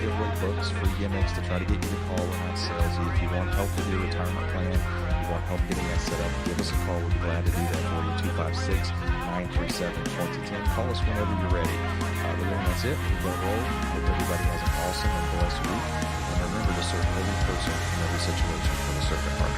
giveaway books, free gimmicks to try to get you to call when that sells you. If you want help with your retirement plan, you want help getting that set up, give us a call. We'd be glad to do that for you. 256-937-2010. Call us whenever you're ready. But then that's it. We're going to roll. Hope everybody has an awesome and blessed week. And remember to serve every person in every situation from a servant heart.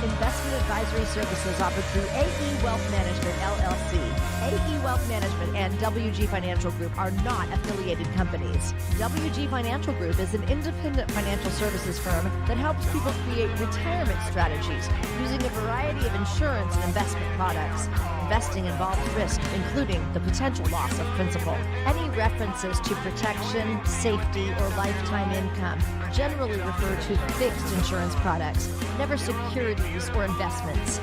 Investment advisory services offered through AE Wealth Management, LLC. AE Wealth Management and WG Financial Group are not affiliated companies. WG Financial Group is an independent financial services firm that helps people create retirement strategies using a variety of insurance and investment products. Investing involves risk, including the potential loss of principal. Any references to protection, safety, or lifetime income generally refer to fixed insurance products, never securities or investments.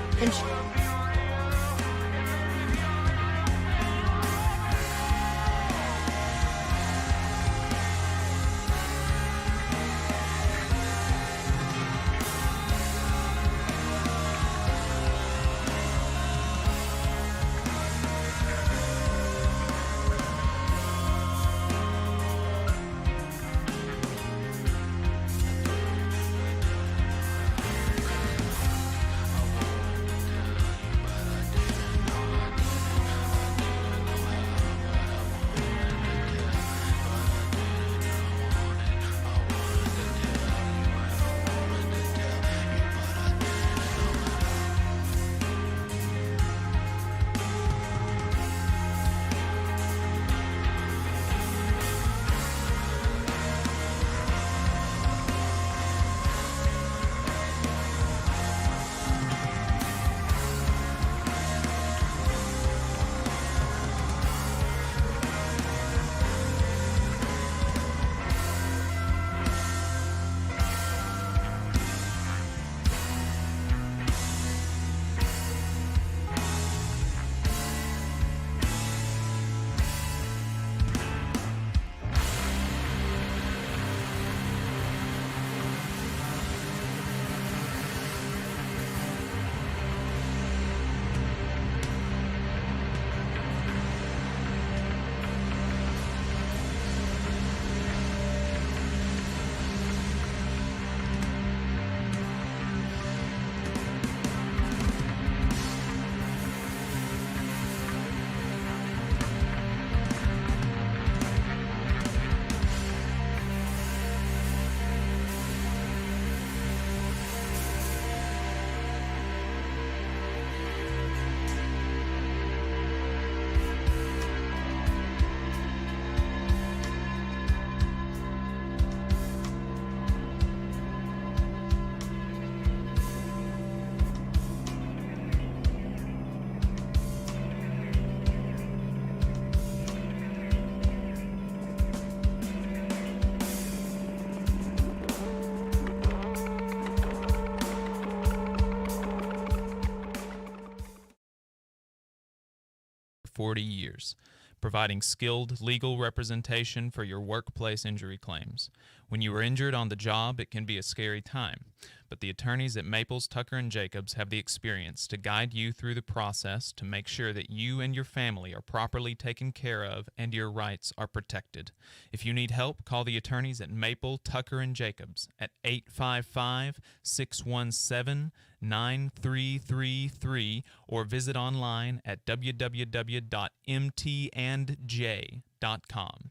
For 40 years, providing skilled legal representation for your workplace injury claims. When you are injured on the job, it can be a scary time, but the attorneys at Maples, Tucker, and Jacobs have the experience to guide you through the process to make sure that you and your family are properly taken care of and your rights are protected. If you need help, call the attorneys at Maple, Tucker, and Jacobs at 855-617-9333 or visit online at www.mtandj.com.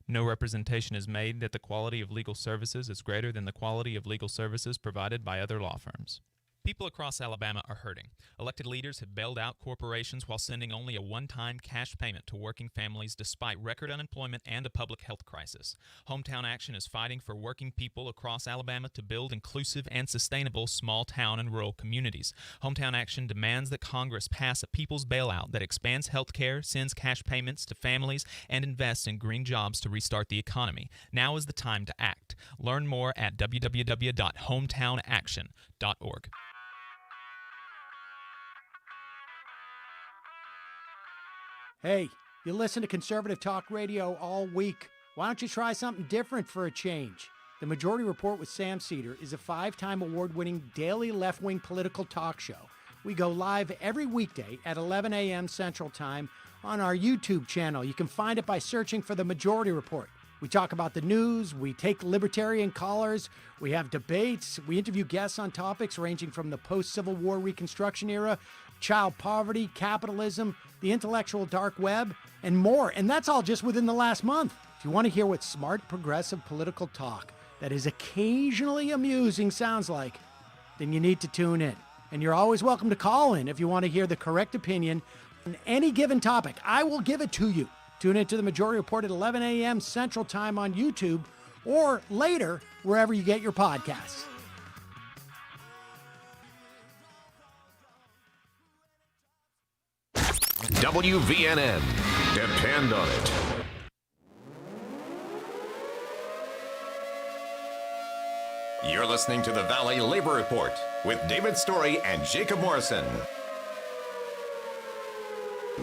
No representation is made that the quality of legal services is greater than the quality of legal services provided by other law firms. People across Alabama are hurting. Elected leaders have bailed out corporations while sending only a one-time cash payment to working families despite record unemployment and a public health crisis. Hometown Action is fighting for working people across Alabama to build inclusive and sustainable small town and rural communities. Hometown Action demands that Congress pass a people's bailout that expands health care, sends cash payments to families, and invests in green jobs to restart the economy. Now is the time to act. Learn more at www.hometownaction.org. Hey, you listen to conservative talk radio all week. Why don't you try something different for a change? The Majority Report with Sam Cedar is a 5-time award-winning daily left-wing political talk show We go live every weekday at 11 a.m. Central Time on our YouTube channel. You can find it by searching for The Majority Report. We talk about the news, we take libertarian callers, we have debates, we interview guests on topics ranging from the post-Civil War Reconstruction era, child poverty, capitalism, the intellectual dark web, and more. And that's all just within the last month. If you want to hear what smart, progressive political talk that is occasionally amusing sounds like, then you need to tune in. And you're always welcome to call in if you want to hear the correct opinion on any given topic. I will give it to you. Tune into The Majority Report at 11 a.m. Central Time on YouTube or later wherever you get your podcasts. WVNN. Depend on it. You're listening to the Valley Labor Report with David Story and Jacob Morrison.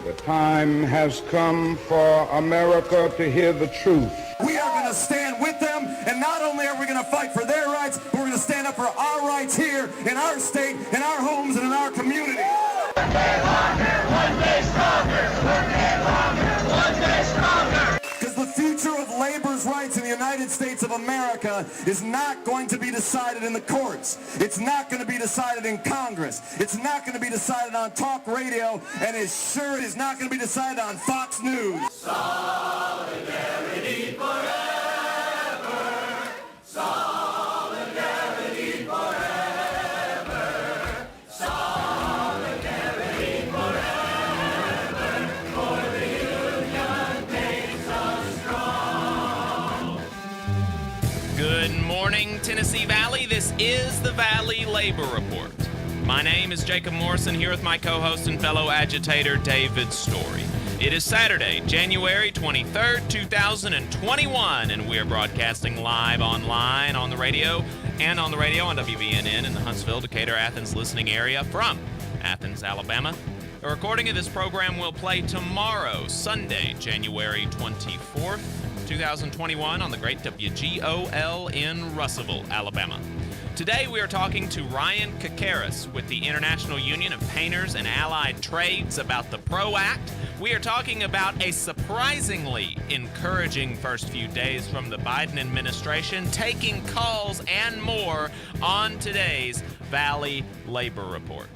The time has come for America to hear the truth. We are going to stand with them, and not only are we going to fight for their rights, but we're going to stand up for our rights here in our state, in our homes, and in our community. One day longer, one day stronger. One day longer, one day stronger. Because the future of labor's rights in the United States of America is not going to be decided in the courts. It's not going to be decided in Congress. It's not going to be decided on talk radio, and it sure is not going to be decided on Fox News. Solidarity forever. Solidarity forever. Solidarity forever. For the union makes us strong. Good morning, Tennessee Valley. This is the Valley Labor Report. My name is Jacob Morrison, here with my co-host and fellow agitator, David Story. It is Saturday, January 23rd, 2021, and we're broadcasting live online on the radio and on WVNN in the Huntsville, Decatur, Athens listening area from Athens, Alabama. A recording of this program will play tomorrow, Sunday, January 24th, 2021, on the great WGOL in Russellville, Alabama. Today we are talking to Ryan Kekeris with the International Union of Painters and Allied Trades about the PRO Act. We are talking about a surprisingly encouraging first few days from the Biden administration, taking calls and more on today's Valley Labor Report.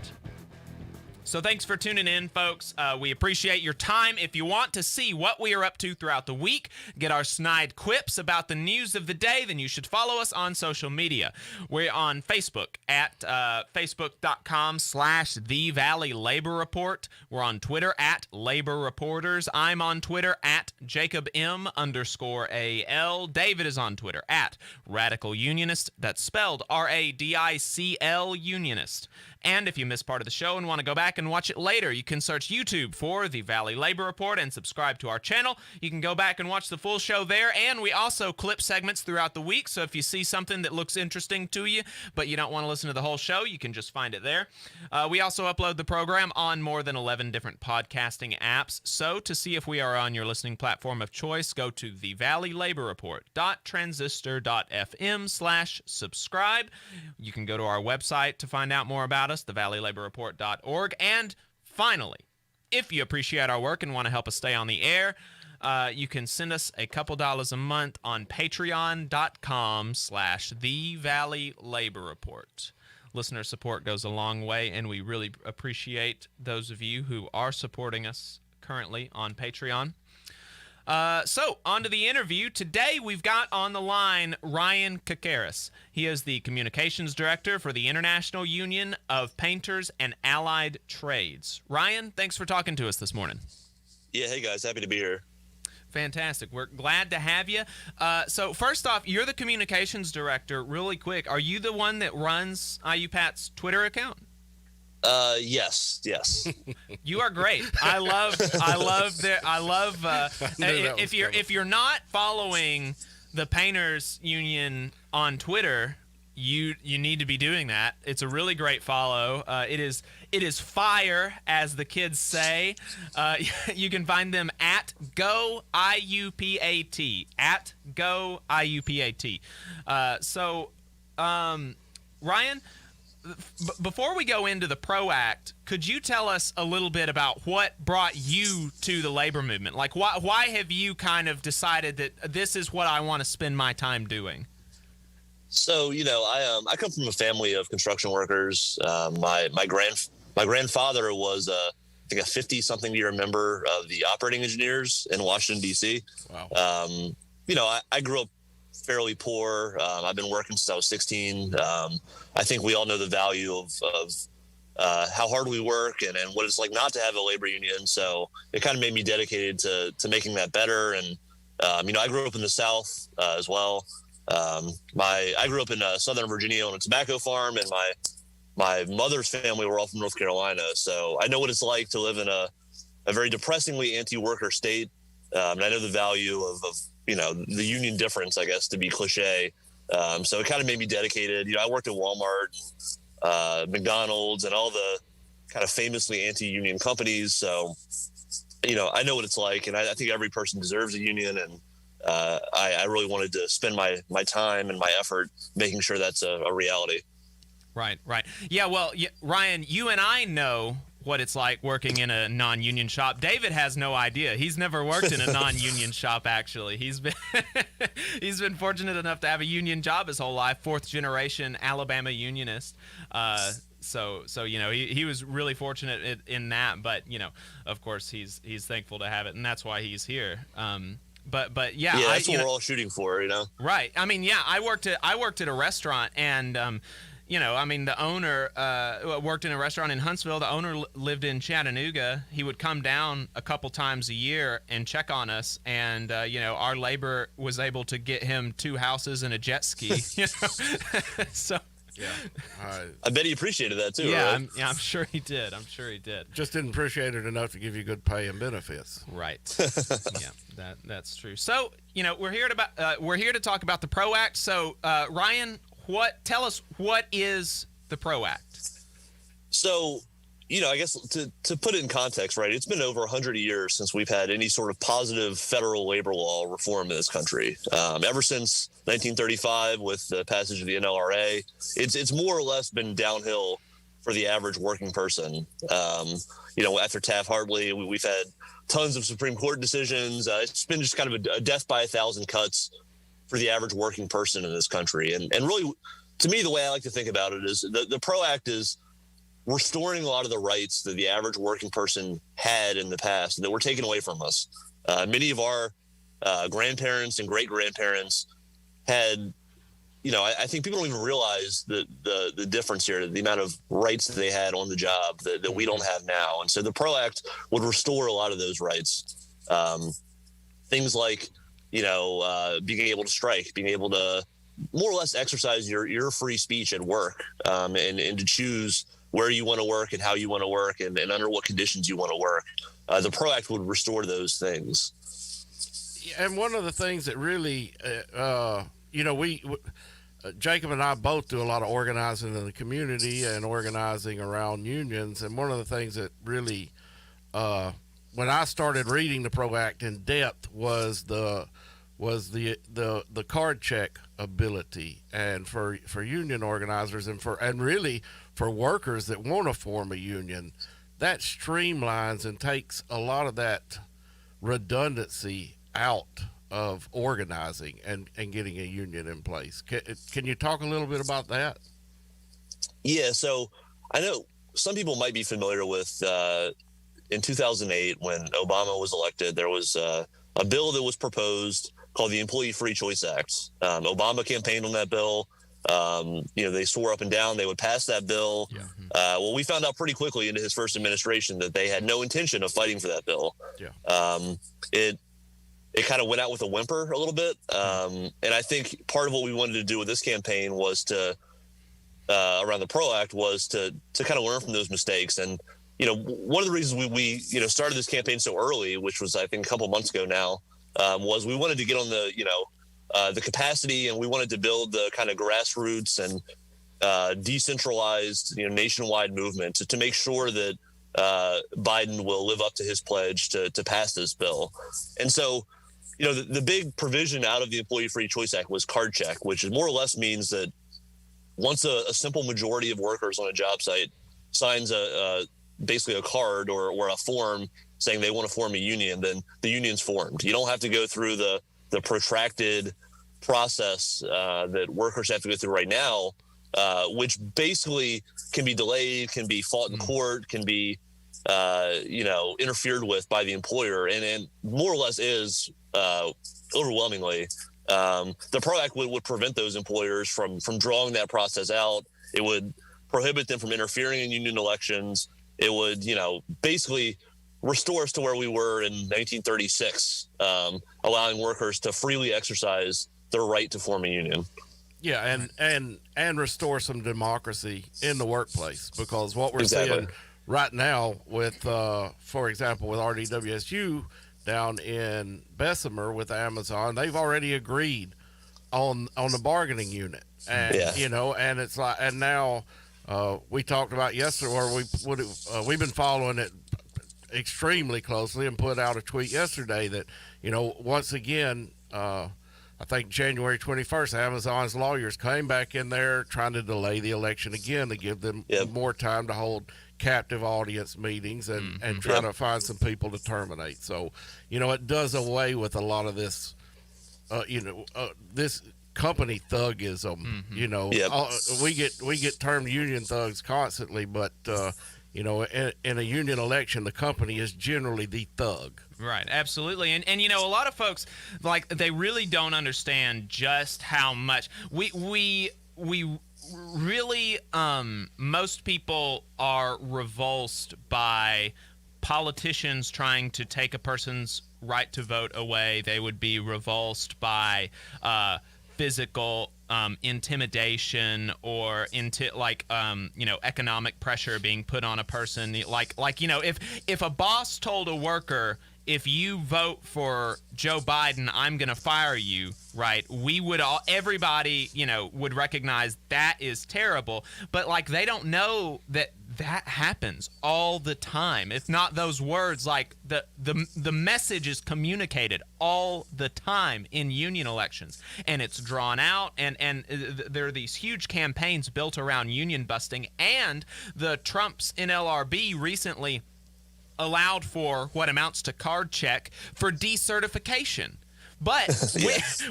So thanks for tuning in, folks. We appreciate your time. If you want to see what we are up to throughout the week, get our snide quips about the news of the day, then you should follow us on social media. We're on Facebook at facebook.com/The Valley Labor Report. We're on Twitter at Labor Reporters. I'm on Twitter at JacobM_AL. David is on Twitter at Radical Unionist. That's spelled RADICL Unionist. And if you missed part of the show and want to go back and watch it later, you can search YouTube for the Valley Labor Report and subscribe to our channel. You can go back and watch the full show there, and we also clip segments throughout the week, so if you see something that looks interesting to you, but you don't want to listen to the whole show, you can just find it there. We also upload the program on more than 11 different podcasting apps, so to see if we are on your listening platform of choice, go to thevalleylaborreport.transistor.fm/subscribe. You can go to our website to find out more about us, thevalleylaborreport.org. And finally, if you appreciate our work and want to help us stay on the air, you can send us a couple dollars a month on patreon.com/thevalleylaborreport. Listener support goes a long way, and we really appreciate those of you who are supporting us currently on Patreon. So, on to the interview. Today, we've got on the line Ryan Kekeris. He is the Communications Director for the International Union of Painters and Allied Trades. Ryan, thanks for talking to us this morning. Yeah, hey guys, happy to be here. Fantastic. We're glad to have you. So, first off, you're the Communications Director. Really quick, are you the one that runs IUPAT's Twitter account? Yes. You are great. If you're not following the Painters Union on Twitter, you need to be doing that. It's a really great follow. It is fire, as the kids say. You can find them at GoIUPAT, at GoIUPAT. Ryan, before we go into the PRO Act, could you tell us a little bit about what brought you to the labor movement? Like, why have you kind of decided that this is what I want to spend my time doing? So, I come from a family of construction workers. My grandfather was I think a 50-something year member of the operating engineers in Washington, D.C. Wow. I grew up fairly poor. I've been working since I was 16. I think we all know the value of how hard we work and what it's like not to have a labor union. So it kind of made me dedicated to making that better. And, I grew up in the South as well. I grew up in Southern Virginia on a tobacco farm, and my mother's family were all from North Carolina. So I know what it's like to live in a very depressingly anti-worker state. And I know the value of the union difference, I guess, to be cliche. So it kind of made me dedicated. I worked at Walmart, McDonald's, and all the kind of famously anti-union companies. So, I know what it's like, and I think every person deserves a union. And I really wanted to spend my time and my effort making sure that's a reality. Right. Yeah, well, Ryan, you and I know what it's like working in a non-union shop. David has no idea. He's never worked in a non-union shop, actually. He's been fortunate enough to have a union job his whole life, fourth generation Alabama unionist. So he was really fortunate in that, but of course he's thankful to have it, and that's why he's here. But yeah, that's what we're all shooting for, Right. I mean, yeah, I worked at a restaurant, and the owner worked in a restaurant in Huntsville. The owner lived in Chattanooga. He would come down a couple times a year and check on us. And, our labor was able to get him 2 houses and a jet ski. So. Yeah. I bet he appreciated that, too. Yeah, right? I'm sure he did. Just didn't appreciate it enough to give you good pay and benefits. Right. Yeah, that's true. So, we're here to talk about the PRO Act. So, Ryan, tell us what is the PRO Act? So, I guess to put it in context, right, it's been over 100 years since we've had any sort of positive federal labor law reform in this country. Ever since 1935 with the passage of the NLRA, it's more or less been downhill for the average working person. After Taft-Hartley, we've had tons of Supreme Court decisions. It's been just kind of a death by 1,000 cuts for the average working person in this country. And really, to me, the way I like to think about it is the PRO Act is restoring a lot of the rights that the average working person had in the past that were taken away from us. Many of our grandparents and great-grandparents had, I think people don't even realize the difference here, the amount of rights that they had on the job that we don't have now. And so the PRO Act would restore a lot of those rights. Things like, being able to strike, being able to more or less exercise your free speech at work, and to choose where you want to work and how you want to work and under what conditions you want to work. The PRO Act would restore those things. And one of the things that really, Jacob and I both do a lot of organizing in the community and organizing around unions. And one of the things that really, when I started reading the PRO Act in depth was the card check ability, and for union organizers and really for workers that want to form a union, that streamlines and takes a lot of that redundancy out of organizing and getting a union in place. Can you talk a little bit about that? Yeah, so I know some people might be familiar with in 2008 when Obama was elected, there was a bill that was proposed called the Employee Free Choice Act. Obama campaigned on that bill. They swore up and down they would pass that bill. Yeah. Well, we found out pretty quickly into his first administration that they had no intention of fighting for that bill. Yeah. It kind of went out with a whimper a little bit. And I think part of what we wanted to do with this campaign was to, around the PRO Act, was to kind of learn from those mistakes. And, one of the reasons we started this campaign so early, which was, I think, a couple months ago now, was we wanted to get on the capacity, and we wanted to build the kind of grassroots and decentralized, nationwide movement to make sure that Biden will live up to his pledge to pass this bill. And so, the big provision out of the Employee Free Choice Act was card check, which more or less means that once a simple majority of workers on a job site signs basically a card or a form saying they want to form a union, then the union's formed. You don't have to go through the protracted process that workers have to go through right now, which basically can be delayed, can be fought in court, can be interfered with by the employer, and more or less is overwhelmingly. The PRO Act would prevent those employers from drawing that process out. It would prohibit them from interfering in union elections. It would, basically restore us to where we were in 1936, allowing workers to freely exercise their right to form a union. Yeah, and restore some democracy in the workplace, because what we're seeing right now with, for example, with RDWSU down in Bessemer with Amazon, they've already agreed on the bargaining unit, and and it's like, and now we talked about yesterday, or we've been following it extremely closely and put out a tweet yesterday that once again. I think January 21st, Amazon's lawyers came back in there trying to delay the election again to give them more time to hold captive audience meetings and try to find some people to terminate. So, it does away with a lot of this, this company thugism. We get termed union thugs constantly, but in a union election, the company is generally the thug. Right, absolutely. And a lot of folks, they really don't understand just how much we really, most people are revulsed by politicians trying to take a person's right to vote away. They would be revulsed by physical intimidation or economic pressure being put on a person. If a boss told a worker, if you vote for Joe Biden, I'm going to fire you, right? Everybody, would recognize that is terrible. But they don't know that happens all the time. If not those words, the message is communicated all the time in union elections, and it's drawn out, and there are these huge campaigns built around union busting, and the Trump's NLRB recently allowed for what amounts to card check for decertification. But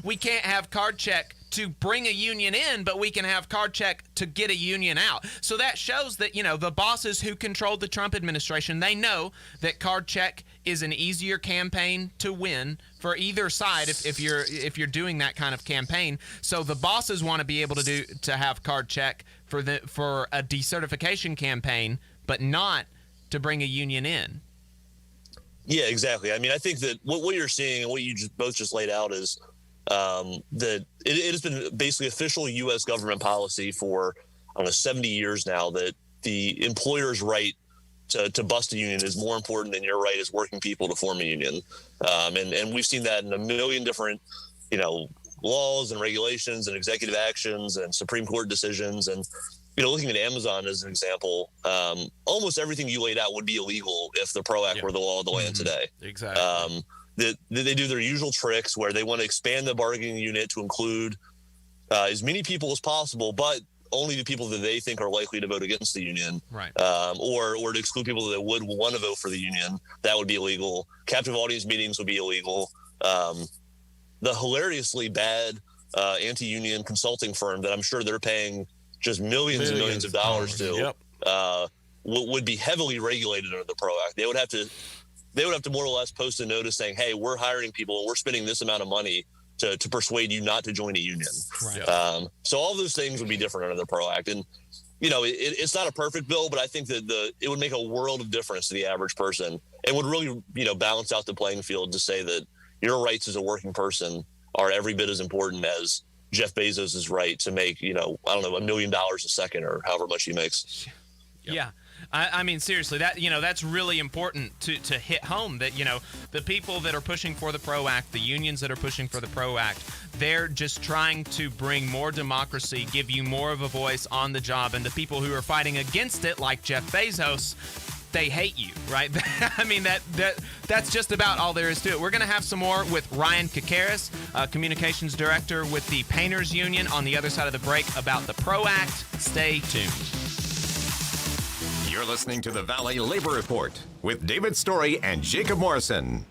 we can't have card check to bring a union in, but we can have card check to get a union out. So that shows that, the bosses who controlled the Trump administration, they know that card check is an easier campaign to win for either side if you're doing that kind of campaign. So the bosses want to be able to have card check for a decertification campaign, but not to bring a union in. Yeah, exactly. I mean, I think that what you're seeing and what you both just laid out is that it has been basically official U.S. government policy for 70 years now that the employer's right to bust a union is more important than your right as working people to form a union. And we've seen that in a million different, laws and regulations and executive actions and Supreme Court decisions. And looking at Amazon as an example, almost everything you laid out would be illegal if the PRO Act were the law of the land today. Exactly. They do their usual tricks where they want to expand the bargaining unit to include as many people as possible, but only the people that they think are likely to vote against the union. Right. Or to exclude people that would want to vote for the union. That would be illegal. Captive audience meetings would be illegal. The hilariously bad anti-union consulting firm that I'm sure they're paying just millions and millions of dollars to would be heavily regulated under the PRO Act. They would have to more or less post a notice saying, hey, we're hiring people and we're spending this amount of money to persuade you not to join a union. Right. So all those things would be different under the PRO Act. And, it's not a perfect bill, but I think that it would make a world of difference to the average person and would really, balance out the playing field to say that your rights as a working person are every bit as important as Jeff Bezos' right to make, $1 million a second or however much he makes. Yep. Yeah. I mean, seriously, that's really important to hit home that, the people that are pushing for the PRO Act, the unions that are pushing for the PRO Act, they're just trying to bring more democracy, give you more of a voice on the job. And the people who are fighting against it, like Jeff Bezos, they hate you, right? I mean, that's just about all there is to it. We're going to have some more with Ryan Kekeris, Communications Director with the Painters Union, on the other side of the break about the PRO Act. Stay tuned. You're listening to the Valley Labor Report with David Story and Jacob Morrison.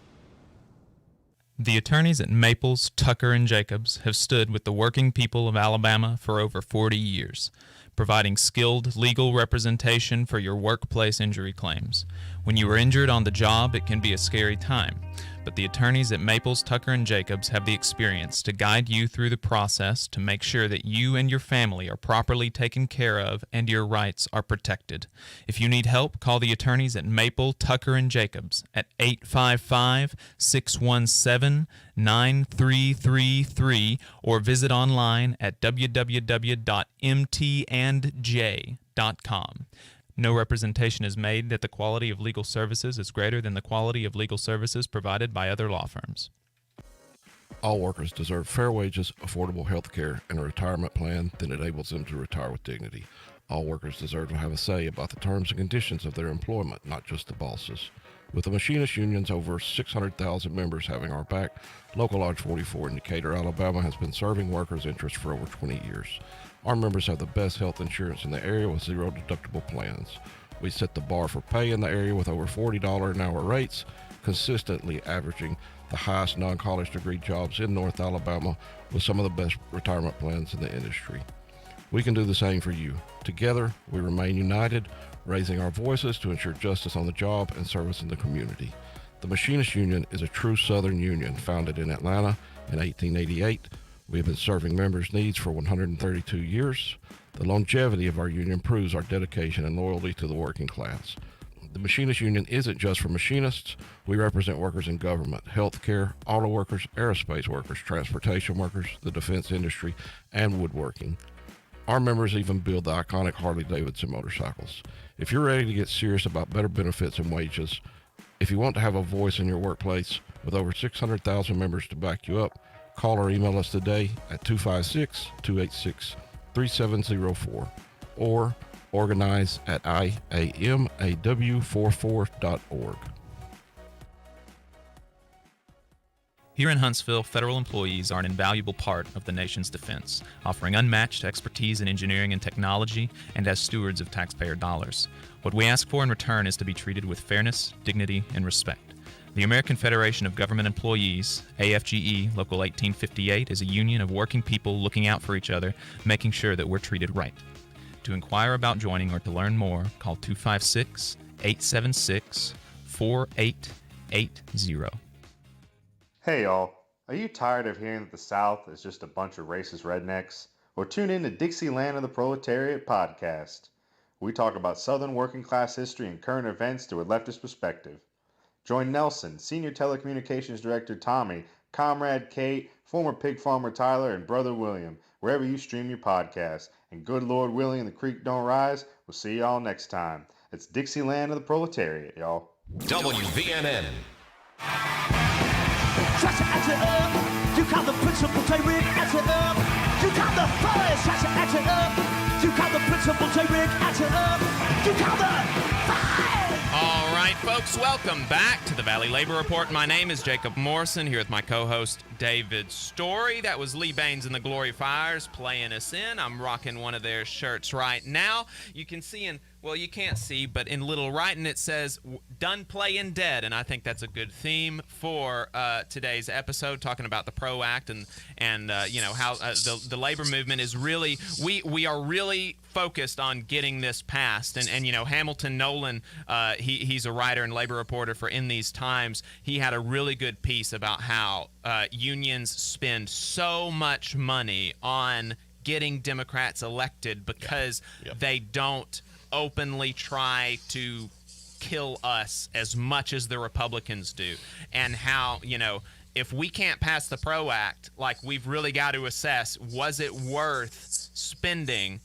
The attorneys at Maples, Tucker, and Jacobs have stood with the working people of Alabama for over 40 years, providing skilled legal representation for your workplace injury claims. When you are injured on the job, it can be a scary time, but the attorneys at Maples, Tucker, and Jacobs have the experience to guide you through the process to make sure that you and your family are properly taken care of and your rights are protected. If you need help, call the attorneys at Maple, Tucker, and Jacobs at 855-617-9333 or visit online at www.mtandj.com. No representation is made that the quality of legal services is greater than the quality of legal services provided by other law firms. All workers deserve fair wages, affordable health care, and a retirement plan that enables them to retire with dignity. All workers deserve to have a say about the terms and conditions of their employment, not just the bosses. With the Machinist Union's over 600,000 members having our back, Local Lodge 44 in Decatur, Alabama has been serving workers' interests for over 20 years. Our members have the best health insurance in the area with zero deductible plans. We set the bar for pay in the area with over $40 an hour rates, consistently averaging the highest non-college degree jobs in North Alabama with some of the best retirement plans in the industry. We can do the same for you. Together, we remain united, raising our voices to ensure justice on the job and service in the community. The Machinist Union is a true Southern union founded in Atlanta in 1888. We have been serving members' needs for 132 years. The longevity of our union proves our dedication and loyalty to the working class. The Machinist Union isn't just for machinists. We represent workers in government, healthcare, auto workers, aerospace workers, transportation workers, the defense industry, and woodworking. Our members even build the iconic Harley-Davidson motorcycles. If you're ready to get serious about better benefits and wages, if you want to have a voice in your workplace with over 600,000 members to back you up, call or email us today at 256-286-3704 or organize at IAMAW44.org. Here in Huntsville, federal employees are an invaluable part of the nation's defense, offering unmatched expertise in engineering and technology and as stewards of taxpayer dollars. What we ask for in return is to be treated with fairness, dignity, and respect. The American Federation of Government Employees, AFGE Local 1858, is a union of working people looking out for each other, making sure that we're treated right. To inquire about joining or to learn more, call 256-876-4880. Hey y'all, are you tired of hearing that the South is just a bunch of racist rednecks? Well, tune in to Dixieland of the Proletariat podcast. We talk about Southern working class history and current events through a leftist perspective. Join Nelson, Senior Telecommunications Director Tommy, Comrade Kate, former pig farmer Tyler, and Brother William, wherever you stream your podcast. And good Lord willing and the creek don't rise, we'll see y'all next time. It's Dixieland of the Proletariat, y'all. WVNN. Try to act it up. You call the principal J-Rig, act it up. You call the fuzz, try to act it up. You call the principal J-Rig, act it up. You call the fire. All right, folks, welcome back to the Valley Labor Report. My name is Jacob Morrison, here with my co-host David Story. That was Lee Baines and the Glory Fires playing us in. I'm rocking one of their shirts right now. You can see well, you can't see, but in little writing it says, "Done playing dead," and I think that's a good theme for today's episode, talking about the PRO Act and you know, how the labor movement is really, we are really focused on getting this passed. And you know, Hamilton Nolan, he's a writer and labor reporter for In These Times. He had a really good piece about how unions spend so much money on getting Democrats elected because they don't openly try to kill us as much as the Republicans do, and how, you know, if we can't pass the PRO Act, like, we've really got to assess, was it worth spending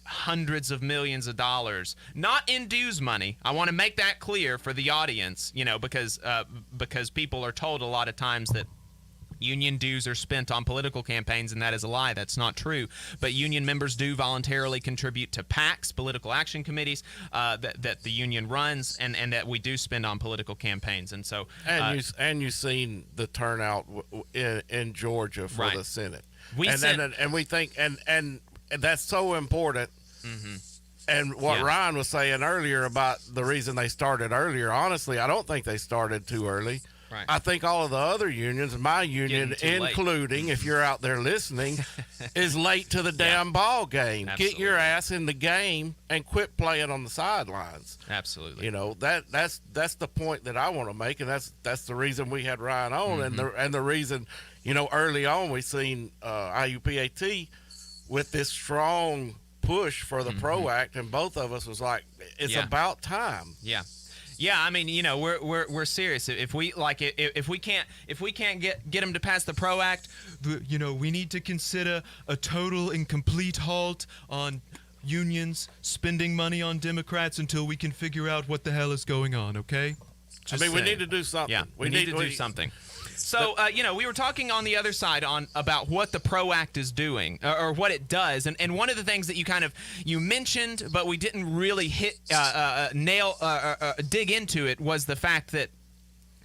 hundreds of millions of dollars, not in dues money. I want to make that clear for the audience, you know, because people are told a lot of times that union dues are spent on political campaigns, and that is a lie. That's not true. But union members do voluntarily contribute to PACs, political action committees, that the union runs, and that we do spend on political campaigns. And so, you've seen the turnout in Georgia for right. the Senate. We think that's so important. Mm-hmm. And what Ryan was saying earlier about the reason they started earlier, honestly, I don't think they started too early. Right. I think all of the other unions, my union including, if you're out there listening, is late to the damn ball game. Absolutely. Get your ass in the game and quit playing on the sidelines. Absolutely. You know, that's the point that I want to make, and that's the reason we had Ryan on, Mm-hmm. and the reason, you know, early on we seen IUPAT with this strong push for the PRO Act, and both of us was like, it's about time. Yeah. Yeah, I mean, you know, we're serious. If we can't get them to pass the PRO Act, you know, we need to consider a total and complete halt on unions spending money on Democrats until we can figure out what the hell is going on. Okay? Just saying. We need to do something. Yeah, we need to do something. So, you know, we were talking on the other side about what the PRO Act is doing or what it does. And one of the things that you mentioned, but we didn't really dig into it, was the fact that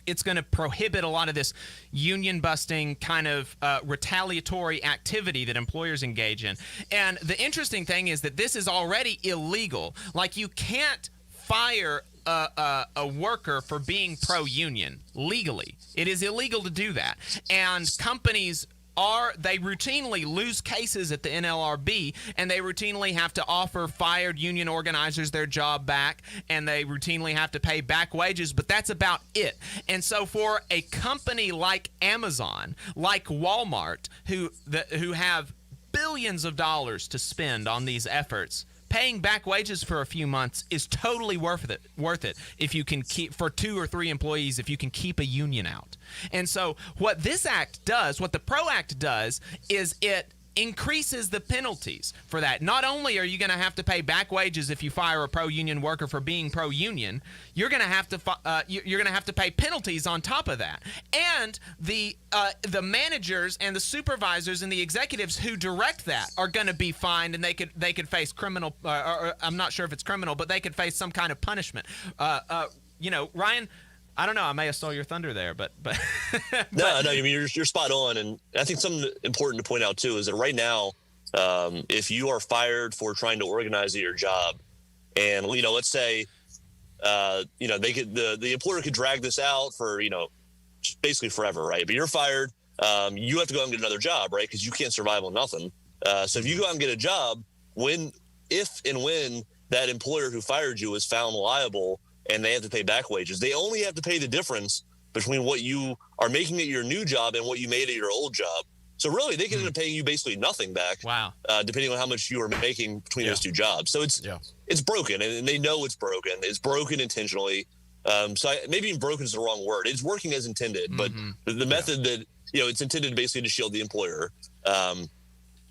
it's going to prohibit a lot of this union busting kind of retaliatory activity that employers engage in. And the interesting thing is that this is already illegal. Like, you can't fire a worker for being pro-union legally. It is illegal to do that. And companies they routinely lose cases at the NLRB, and they routinely have to offer fired union organizers their job back, and they routinely have to pay back wages, but that's about it. And so for a company like Amazon, like Walmart, who have billions of dollars to spend on these efforts, paying back wages for a few months is totally worth it if you can keep, for 2 or 3 employees, if you can keep a union out. And so what this act does, what the PRO Act does, is it increases the penalties for that. Not only are you going to have to pay back wages if you fire a pro-union worker for being pro-union, you're going to have to pay penalties on top of that. And the managers and the supervisors and the executives who direct that are going to be fined, and they could face criminal. Or I'm not sure if it's criminal, but they could face some kind of punishment. You know, Ryan, I don't know. I may have stole your thunder there, but no. I mean, you're spot on, and I think something important to point out too is that right now, if you are fired for trying to organize at your job, and you know, let's say, you know, the employer could drag this out for, you know, basically forever, right? But you're fired, you have to go out and get another job, right? Because you can't survive on nothing. So if you go out and get a job, if and when that employer who fired you is found liable, and they have to pay back wages, they only have to pay the difference between what you are making at your new job and what you made at your old job. So really, they can end up paying you basically nothing back. Wow. Depending on how much you are making between those two jobs. So it's broken, and they know it's broken. It's broken intentionally. Maybe even broken is the wrong word. It's working as intended, but the method that, you know, it's intended basically to shield the employer. And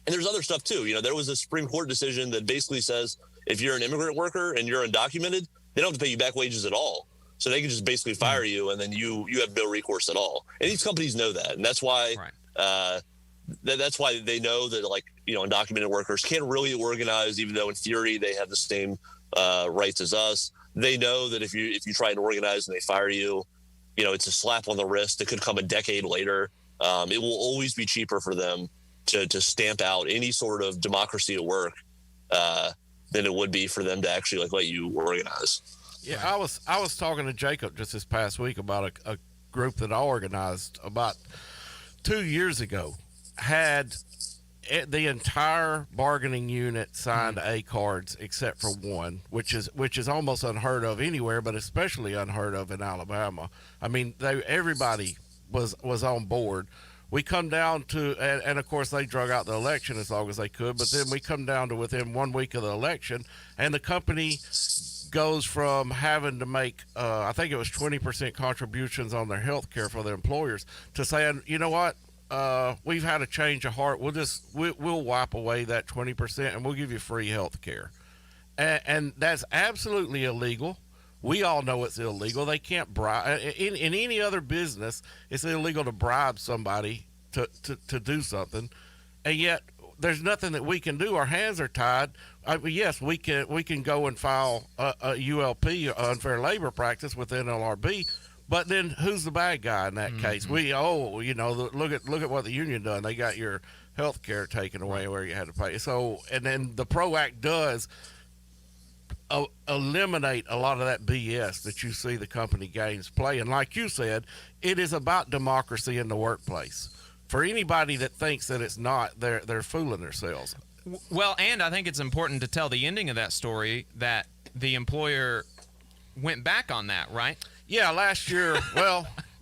there's other stuff too. You know, there was a Supreme Court decision that basically says if you're an immigrant worker and you're undocumented, they don't have to pay you back wages at all. So they can just basically fire you, and then you have no recourse at all. And these companies know that, and that's why that's why they know that, like, you know, undocumented workers can't really organize, even though in theory they have the same rights as us. They know that if you try and organize and they fire you, you know, it's a slap on the wrist. It could come a decade later. It will always be cheaper for them to stamp out any sort of democracy at work than it would be for them to actually like let you organize. Yeah, I was talking to Jacob just this past week about a group that I organized about 2 years ago. Had the entire bargaining unit signed A cards except for one, which is almost unheard of anywhere, but especially unheard of in Alabama. I mean, everybody was on board. We come down to, and of course they drug out the election as long as they could, but then we come down to within 1 week of the election, and the company goes from having to make, I think it was 20% contributions on their health care for their employers, to saying, you know what, we've had a change of heart. We'll wipe away that 20% and we'll give you free health care. And that's absolutely illegal. We all know it's illegal. They can't bribe. In any other business, it's illegal to bribe somebody to do something, and yet there's nothing that we can do. Our hands are tied. Yes, we can go and file a ULP, unfair labor practice, with NLRB, but then who's the bad guy in that case? Look at what the union done. They got your health care taken away where you had to pay. So, and then the PRO Act does eliminate a lot of that BS that you see the company gains play. And like you said, it is about democracy in the workplace. For anybody that thinks that it's not, they're fooling themselves. Well, and I think it's important to tell the ending of that story, that the employer went back on that, right? Yeah, last year,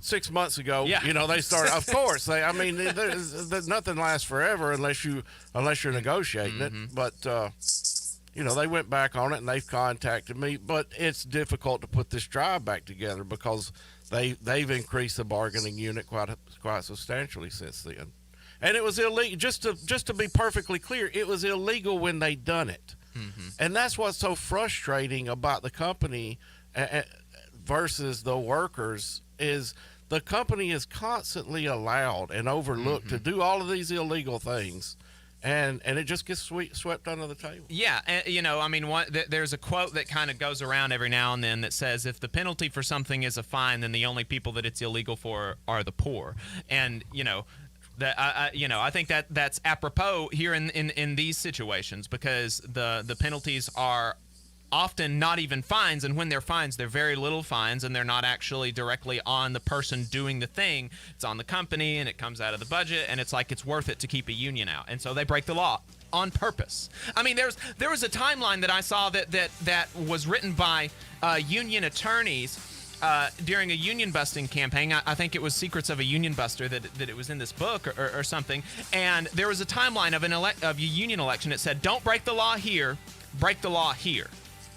6 months ago, they started. Of course, there's nothing lasts forever unless you're negotiating it. But they went back on it, and they've contacted me. But it's difficult to put this drive back together because they've increased the bargaining unit quite substantially since then. And it was illegal. Just to be perfectly clear, it was illegal when they done it. And that's what's so frustrating about the company versus the workers, is the company is constantly allowed and overlooked to do all of these illegal things. And it just gets swept under the table. Yeah, and, there's a quote that kind of goes around every now and then that says, if the penalty for something is a fine, then the only people that it's illegal for are the poor. And, I think that's apropos here in these situations, because the penalties are often not even fines, and when they're fines, they're very little fines, and they're not actually directly on the person doing the thing. It's on the company, and it comes out of the budget, and it's like it's worth it to keep a union out, and so they break the law on purpose. I mean, there was a timeline that I saw that was written by union attorneys during a union busting campaign. I think it was Secrets of a Union Buster that it was in this book or something, and there was a timeline of a union election. It said, don't break the law here, break the law here.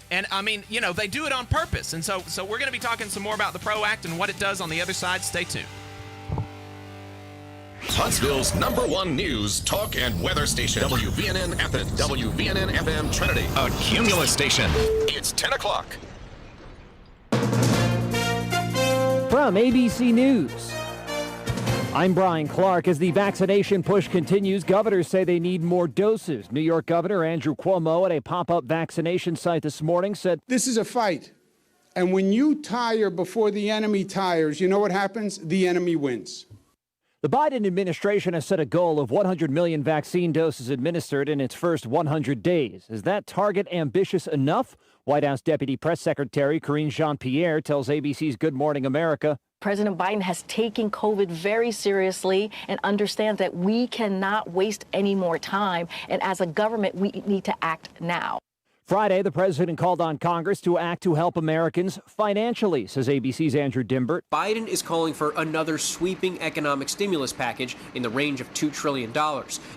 And I mean, they do it on purpose. And so we're going to be talking some more about the PRO Act and what it does on the other side. Stay tuned. Huntsville's #1 news, talk, and weather station. WVNN Athens. WVNN FM Trinity. A Cumulus station. It's 10 o'clock. From ABC News, I'm Brian Clark. As the vaccination push continues, governors say they need more doses. New York Governor Andrew Cuomo at a pop-up vaccination site this morning said, "This is a fight. And when you tire before the enemy tires, you know what happens? The enemy wins." The Biden administration has set a goal of 100 million vaccine doses administered in its first 100 days. Is that target ambitious enough? White House Deputy Press Secretary Karine Jean-Pierre tells ABC's Good Morning America, President Biden has taken COVID very seriously and understands that we cannot waste any more time. And as a government, we need to act now. Friday, the president called on Congress to act to help Americans financially, says ABC's Andrew Dimbert. Biden is calling for another sweeping economic stimulus package in the range of $2 trillion.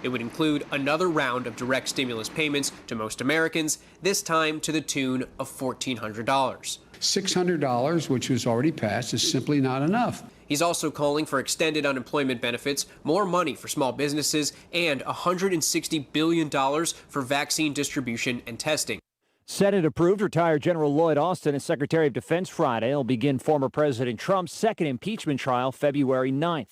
It would include another round of direct stimulus payments to most Americans, this time to the tune of $1,400. $600, which was already passed, is simply not enough. He's also calling for extended unemployment benefits, more money for small businesses, and $160 billion for vaccine distribution and testing. Senate approved retired General Lloyd Austin as Secretary of Defense Friday. He'll begin former President Trump's second impeachment trial February 9th.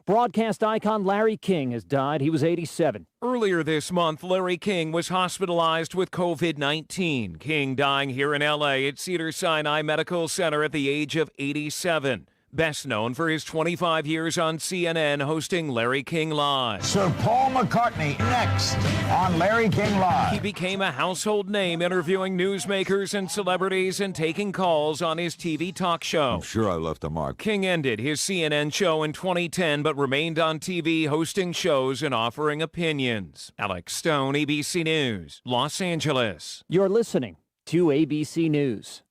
Broadcast icon Larry King has died. He was 87. Earlier this month, Larry King was hospitalized with COVID-19. King dying here in L.A. at Cedars-Sinai Medical Center at the age of 87. Best known for his 25 years on CNN hosting Larry King Live. Sir Paul McCartney next on Larry King Live. He became a household name interviewing newsmakers and celebrities and taking calls on his TV talk show. I'm sure I left a mark. King ended his CNN show in 2010 but remained on TV hosting shows and offering opinions. Alex Stone, ABC News, Los Angeles. You're listening to ABC News.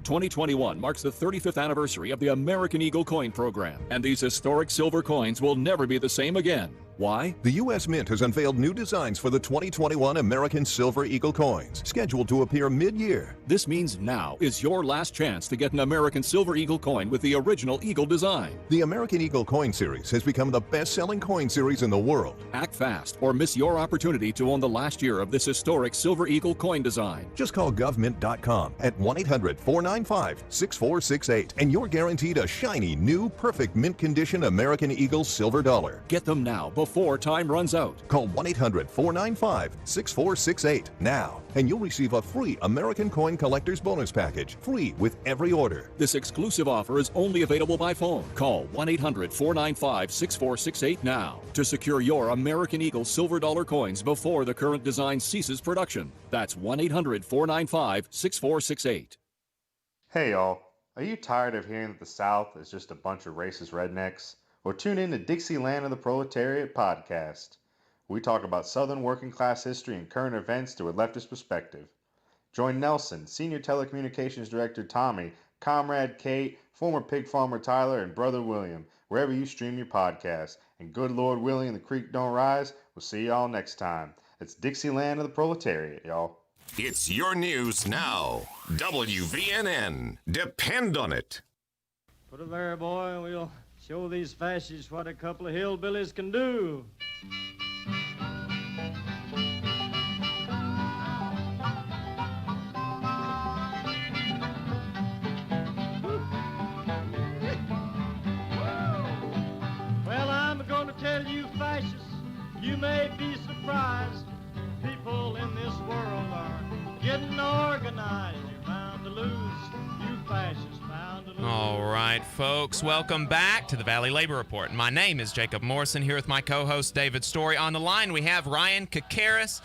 2021 marks the 35th anniversary of the American Eagle Coin Program, and these historic silver coins will never be the same again. Why? The U.S. Mint has unveiled new designs for the 2021 American Silver Eagle coins, scheduled to appear mid-year. This means now is your last chance to get an American Silver Eagle coin with the original Eagle design. The American Eagle coin series has become the best-selling coin series in the world. Act fast or miss your opportunity to own the last year of this historic Silver Eagle coin design. Just call govmint.com at 1-800-495-6468 and you're guaranteed a shiny, new, perfect mint condition American Eagle silver dollar. Get them now before time runs out. Call 1-800-495-6468 now, and you'll receive a free American Coin Collector's Bonus Package, free with every order. This exclusive offer is only available by phone. Call 1-800-495-6468 now to secure your American Eagle silver dollar coins before the current design ceases production. That's 1-800-495-6468. Hey y'all, are you tired of hearing that the South is just a bunch of racist rednecks? Or tune in to Dixieland of the Proletariat podcast. We talk about Southern working class history and current events through a leftist perspective. Join Nelson, Senior Telecommunications Director Tommy, Comrade Kate, former pig farmer Tyler, and Brother William, wherever you stream your podcast. And good Lord willing and the creek don't rise, we'll see y'all next time. It's Dixieland of the Proletariat, y'all. It's your news now. WVNN. Depend on it. Put it there, boy, and we'll show these fascists what a couple of hillbillies can do. Well, I'm going to tell you, fascists, you may be surprised. People in this world are getting organized. You're bound to lose, you fascists. All right, folks, welcome back to the Valley Labor Report. My name is Jacob Morrison, here with my co-host David Story. On the line, we have Ryan Kekeris,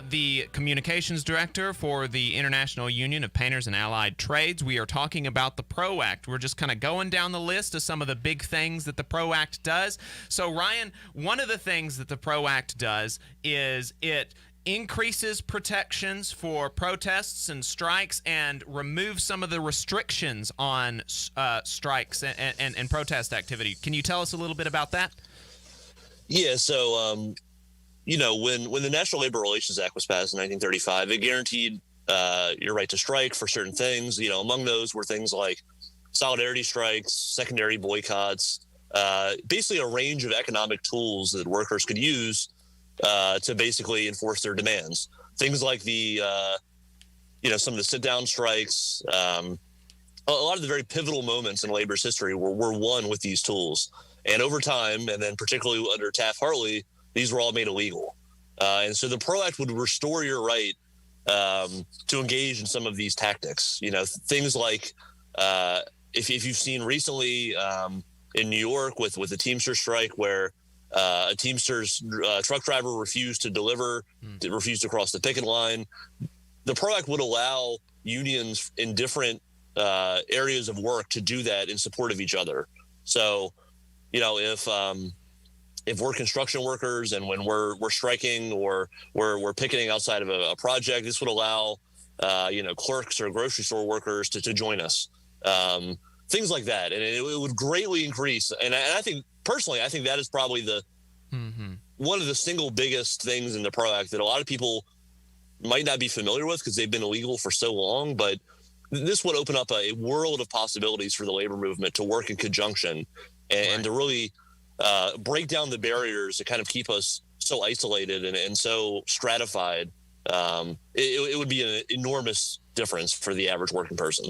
the Communications Director for the International Union of Painters and Allied Trades. We are talking about the PRO Act. We're just kind of going down the list of some of the big things that the PRO Act does. So, Ryan, one of the things that the PRO Act does is it increases protections for protests and strikes and removes some of the restrictions on strikes and protest activity. Can you tell us a little bit about that? Yeah, so, when the National Labor Relations Act was passed in 1935, it guaranteed your right to strike for certain things. Among those were things like solidarity strikes, secondary boycotts, basically a range of economic tools that workers could use to basically enforce their demands. Things like the, some of the sit-down strikes, a lot of the very pivotal moments in labor's history were won with these tools. And over time, and then particularly under Taft-Hartley, these were all made illegal. And so the PRO Act would restore your right to engage in some of these tactics. Things like if you've seen recently in New York with the Teamster strike where a Teamsters truck driver refused to deliver, refused to cross the picket line. The PRO Act would allow unions in different areas of work to do that in support of each other. So, if we're construction workers and when we're striking or we're picketing outside of a project, this would allow clerks or grocery store workers to join us. Things like that, and it would greatly increase. And I think personally, I think that is probably one of the single biggest things in the PRO Act that a lot of people might not be familiar with because they've been illegal for so long. But this would open up a world of possibilities for the labor movement to work in conjunction and to really break down the barriers that kind of keep us so isolated and so stratified. It would be an enormous difference for the average working person.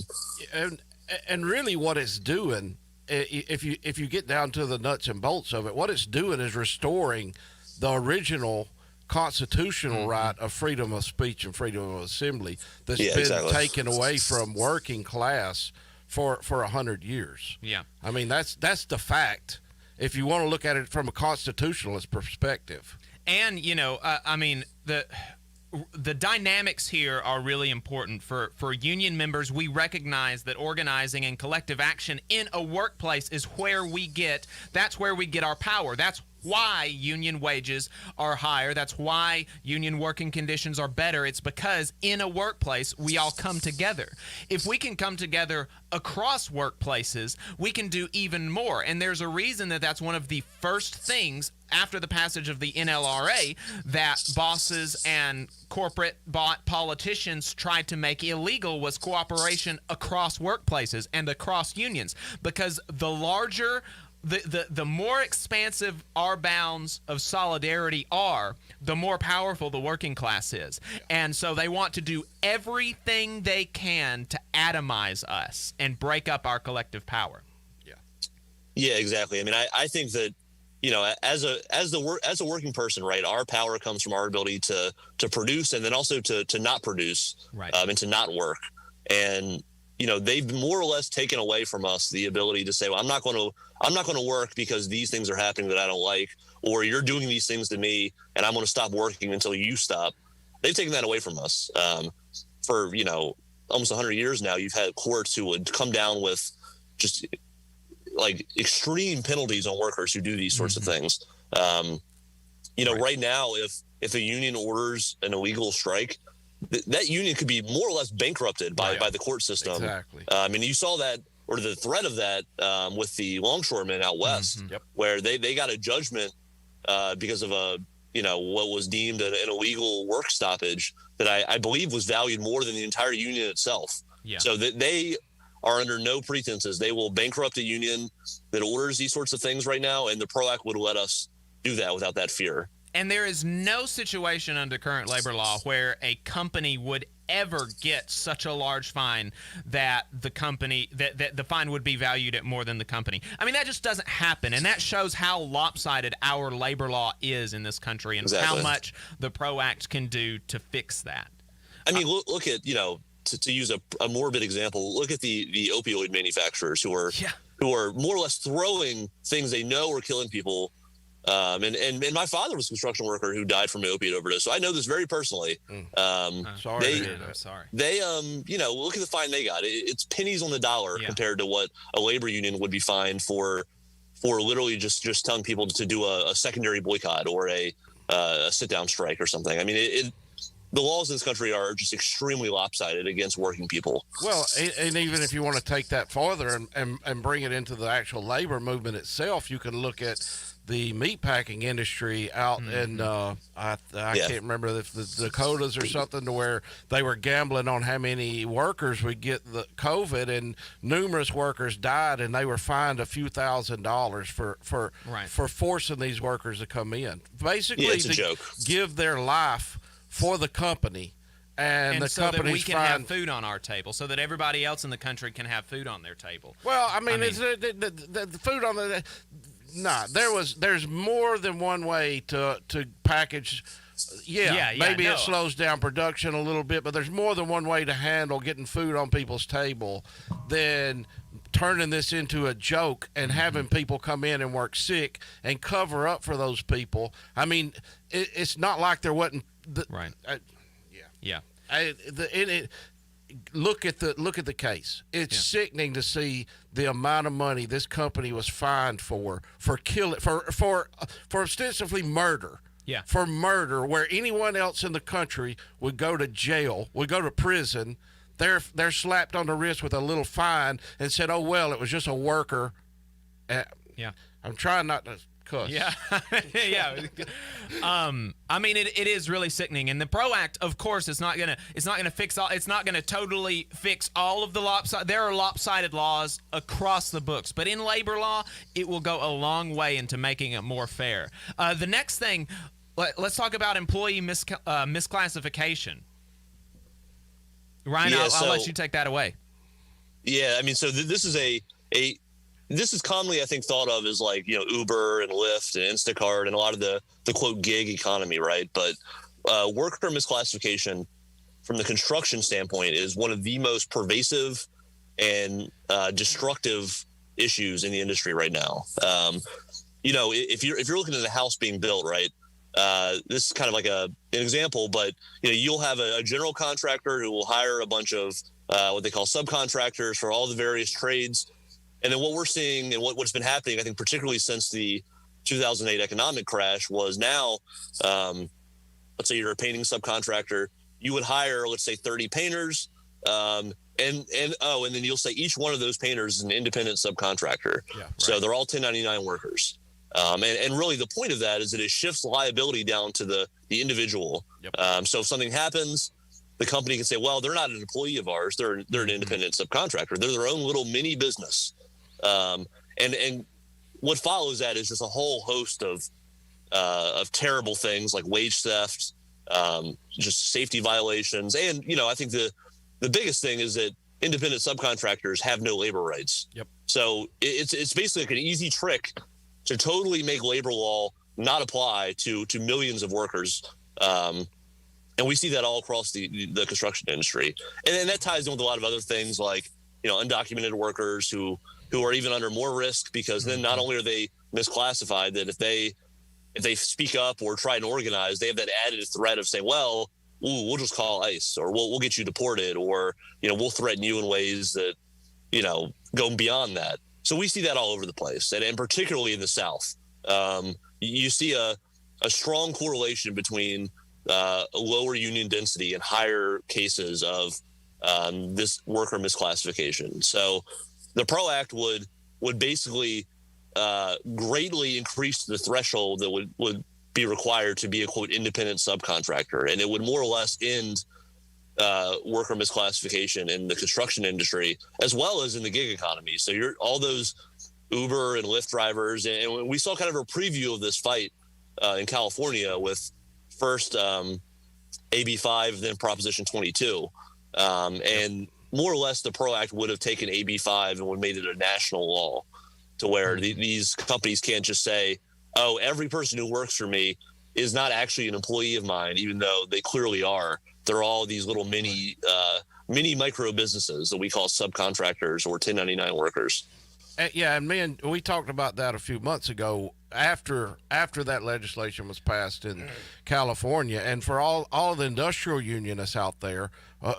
And really what it's doing, if you get down to the nuts and bolts of it, what it's doing is restoring the original constitutional right of freedom of speech and freedom of assembly that's been taken away from working class for 100 years. Yeah. I mean, that's the fact if you want to look at it from a constitutionalist perspective. And, the dynamics here are really important for union members. We recognize that organizing and collective action in a workplace is that's where we get our power. That's why union wages are higher. That's why union working conditions are better. It's because in a workplace, we all come together. If we can come together across workplaces, we can do even more. And there's a reason that that's one of the first things after the passage of the NLRA that bosses and corporate politicians tried to make illegal was cooperation across workplaces and across unions, because the larger the more expansive our bounds of solidarity are, the more powerful the working class is. And so they want to do everything they can to atomize us and break up our collective power. Yeah, exactly. I mean, I think that, you know, as a working person, right, our power comes from our ability to produce, and then also to not produce, right, and to not work. And, you know, they've more or less taken away from us the ability to say, well, I'm not going to work because these things are happening that I don't like, or you're doing these things to me and I'm going to stop working until you stop. They've taken that away from us. For, you know, almost 100 years now, you've had courts who would come down with just like extreme penalties on workers who do these sorts of things. You know, right now, if a union orders an illegal strike, that union could be more or less bankrupted by the court system. Exactly. I mean, you saw that, or the threat of that, with the longshoremen out west, where they got a judgment because of what was deemed an illegal work stoppage that I believe was valued more than the entire union itself. Yeah. So that they are under no pretenses. They will bankrupt a union that orders these sorts of things right now, and the PRO Act would let us do that without that fear. And there is no situation under current labor law where a company would ever get such a large fine that the fine would be valued at more than the company. I mean, that just doesn't happen, and that shows how lopsided our labor law is in this country, and how much the PRO Act can do to fix that. I mean, look at, you know, to use a morbid example, look at the opioid manufacturers who are more or less throwing things they know are killing people. And my father was a construction worker who died from an opiate overdose, so I know this very personally. Sorry. I'm sorry. They, you know, look at the fine they got. It's pennies on the dollar compared to what a labor union would be fined for literally just telling people to do a secondary boycott or a sit-down strike or something. I mean, the laws in this country are just extremely lopsided against working people. Well, and even if you want to take that farther and bring it into the actual labor movement itself, you can look at the meatpacking industry out in, I can't remember if the Dakotas or something, to where they were gambling on how many workers would get the COVID, and numerous workers died, and they were fined a few $1,000s for forcing these workers to come in. Basically, it's a joke. Give their life for the company, and the so that we can have food on our table, so that everybody else in the country can have food on their table. Well, I mean it's the food on the. Nah, there's more than one way to package. Maybe it slows down production a little bit, but there's more than one way to handle getting food on people's table than turning this into a joke and having people come in and work sick and cover up for those people. I mean, it's not like there wasn't. Look at the case. It's sickening to see the amount of money this company was fined for ostensibly murder. Yeah. For murder, where anyone else in the country would go to jail, would go to prison. They're slapped on the wrist with a little fine and said, "Oh well, it was just a worker." I'm trying not to cuss. Yeah. I mean, it is really sickening, and the PRO Act, of course, it's not gonna fix all. It's not gonna totally fix all of the lopsided. There are lopsided laws across the books, but in labor law, it will go a long way into making it more fair. The next thing, let's talk about employee misclassification. Ryan, I'll let you take that away. Yeah, I mean, so this is commonly, I think, thought of as like, you know, Uber and Lyft and Instacart and a lot of the quote gig economy, right? But worker misclassification from the construction standpoint is one of the most pervasive and destructive issues in the industry right now. You know, if you're looking at a house being built, right? This is kind of like an example, but you know, you'll have a general contractor who will hire a bunch of what they call subcontractors for all the various trades. And then what we're seeing and what's been happening, I think, particularly since the 2008 economic crash was now, let's say you're a painting subcontractor, you would hire, let's say 30 painters. And then you'll say each one of those painters is an independent subcontractor. Yeah, right. So they're all 1099 workers. And really the point of that is that it shifts liability down to the individual. Yep. So if something happens, the company can say, well, they're not an employee of ours. They're an independent subcontractor. They're their own little mini business. And what follows that is just a whole host of terrible things like wage theft, just safety violations. And, I think the biggest thing is that independent subcontractors have no labor rights. Yep. So it's basically like an easy trick to totally make labor law not apply to millions of workers. And we see that all across the construction industry. And that ties in with a lot of other things like, undocumented workers who are even under more risk, because then not only are they misclassified, that if they speak up or try and organize, they have that added threat of saying, well, we'll just call ICE, or we'll get you deported, or, we'll threaten you in ways that, go beyond that. So we see that all over the place, and particularly in the South. You see a strong correlation between lower union density and higher cases of this worker misclassification. So the PRO Act would basically greatly increase the threshold that would be required to be a, quote, independent subcontractor. And it would more or less end worker misclassification in the construction industry, as well as in the gig economy. So you're all those Uber and Lyft drivers. And we saw kind of a preview of this fight in California with first AB 5, then Proposition 22. And more or less the PRO Act would have taken AB 5 and would have made it a national law, to where these companies can't just say, oh, every person who works for me is not actually an employee of mine, even though they clearly are. They're all these little mini micro businesses that we call subcontractors or 1099 workers. Yeah, and man, we talked about that a few months ago after that legislation was passed in California, and for all of the industrial unionists out there,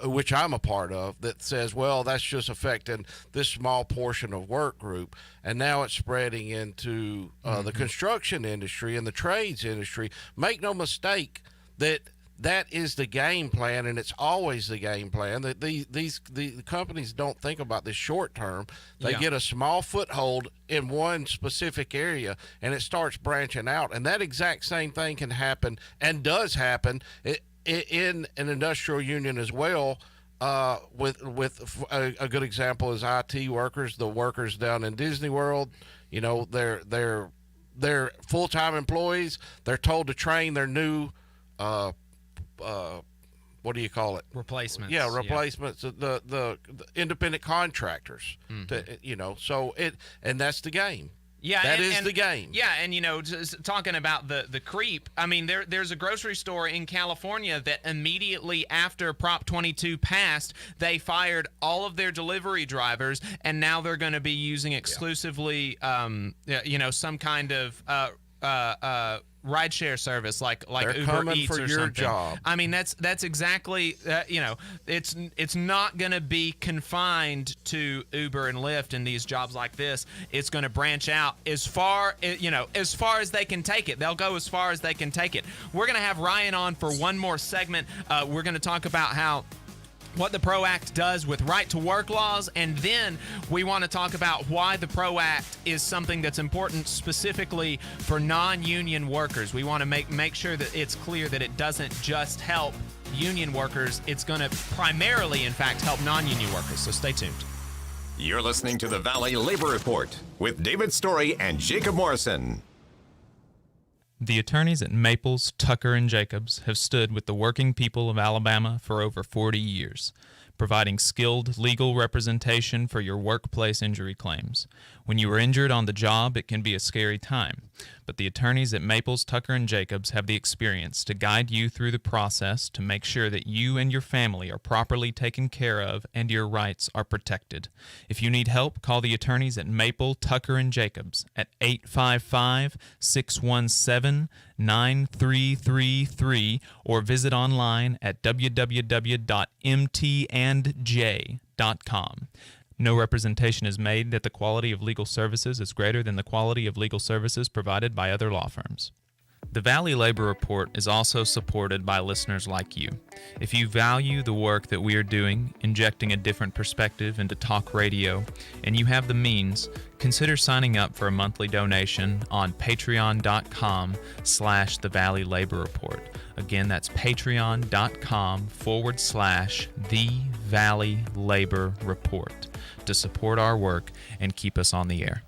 which I'm a part of, that says, well, that's just affecting this small portion of work group, and now it's spreading into the construction industry and the trades industry. Make no mistake that is the game plan, and it's always the game plan. That the companies don't think about this short term. They get a small foothold in one specific area, and it starts branching out. And that exact same thing can happen, and does happen, in an industrial union as well. With a good example is IT workers, the workers down in Disney World. They're full-time employees. They're told to train their new what do you call it? Replacements. Yeah, replacements. Yeah. The independent contractors. And that's the game. Yeah, that is the game. Yeah, and just talking about the creep, I mean, there's a grocery store in California that immediately after Prop 22 passed, they fired all of their delivery drivers, and now they're going to be using exclusively, some kind of rideshare service like They're Uber coming Eats for or your something. job. I mean, that's exactly it's not going to be confined to Uber and Lyft and these jobs like this. It's going to branch out as far as they can take it. They'll go as far as they can take it. We're going to have Ryan on for one more segment. We're going to talk about what the PRO Act does with right-to-work laws, and then we want to talk about why the PRO Act is something that's important specifically for non-union workers. We want to make sure that it's clear that it doesn't just help union workers. It's going to primarily, in fact, help non-union workers, so stay tuned. You're listening to the Valley Labor Report with David Story and Jacob Morrison. The attorneys at Maples, Tucker, and Jacobs have stood with the working people of Alabama for over 40 years, providing skilled legal representation for your workplace injury claims. When you are injured on the job, it can be a scary time, but the attorneys at Maples, Tucker, and Jacobs have the experience to guide you through the process to make sure that you and your family are properly taken care of and your rights are protected. If you need help, call the attorneys at Maple, Tucker, and Jacobs at 855-617-9333 or visit online at www.mtandj.com. No representation is made that the quality of legal services is greater than the quality of legal services provided by other law firms. The Valley Labor Report is also supported by listeners like you. If you value the work that we are doing, injecting a different perspective into talk radio, and you have the means, consider signing up for a monthly donation on patreon.com/The Valley Labor Report. Again, that's patreon.com/The Valley Labor Report to support our work and keep us on the air.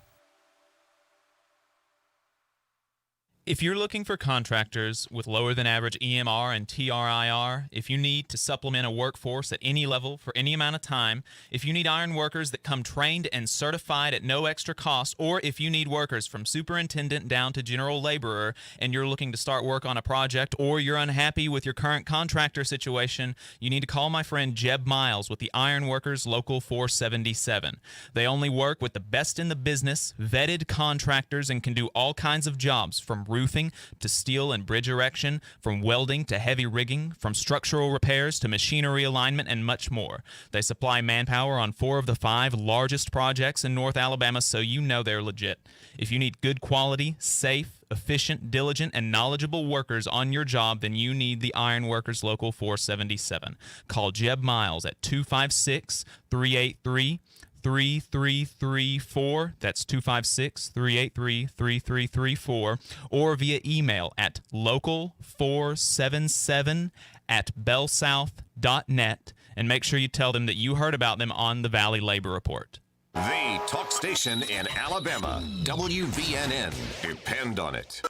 If you're looking for contractors with lower than average EMR and TRIR, if you need to supplement a workforce at any level for any amount of time, if you need iron workers that come trained and certified at no extra cost, or if you need workers from superintendent down to general laborer and you're looking to start work on a project, or you're unhappy with your current contractor situation, you need to call my friend Jeb Miles with the Iron Workers Local 477. They only work with the best in the business, vetted contractors, and can do all kinds of jobs from roofing to steel and bridge erection, from welding to heavy rigging, from structural repairs to machinery alignment, and much more. They supply manpower on 4 of the 5 largest projects in North Alabama, so you know they're legit. If you need good quality, safe, efficient, diligent, and knowledgeable workers on your job, then you need the Iron Workers Local 477. Call Jeb Miles at 256-383-3334. That's 256-383-3334, or via email at local477@bellsouth.net, and make sure you tell them that you heard about them on the Valley Labor Report. The talk station in Alabama, WVNN. Depend on it.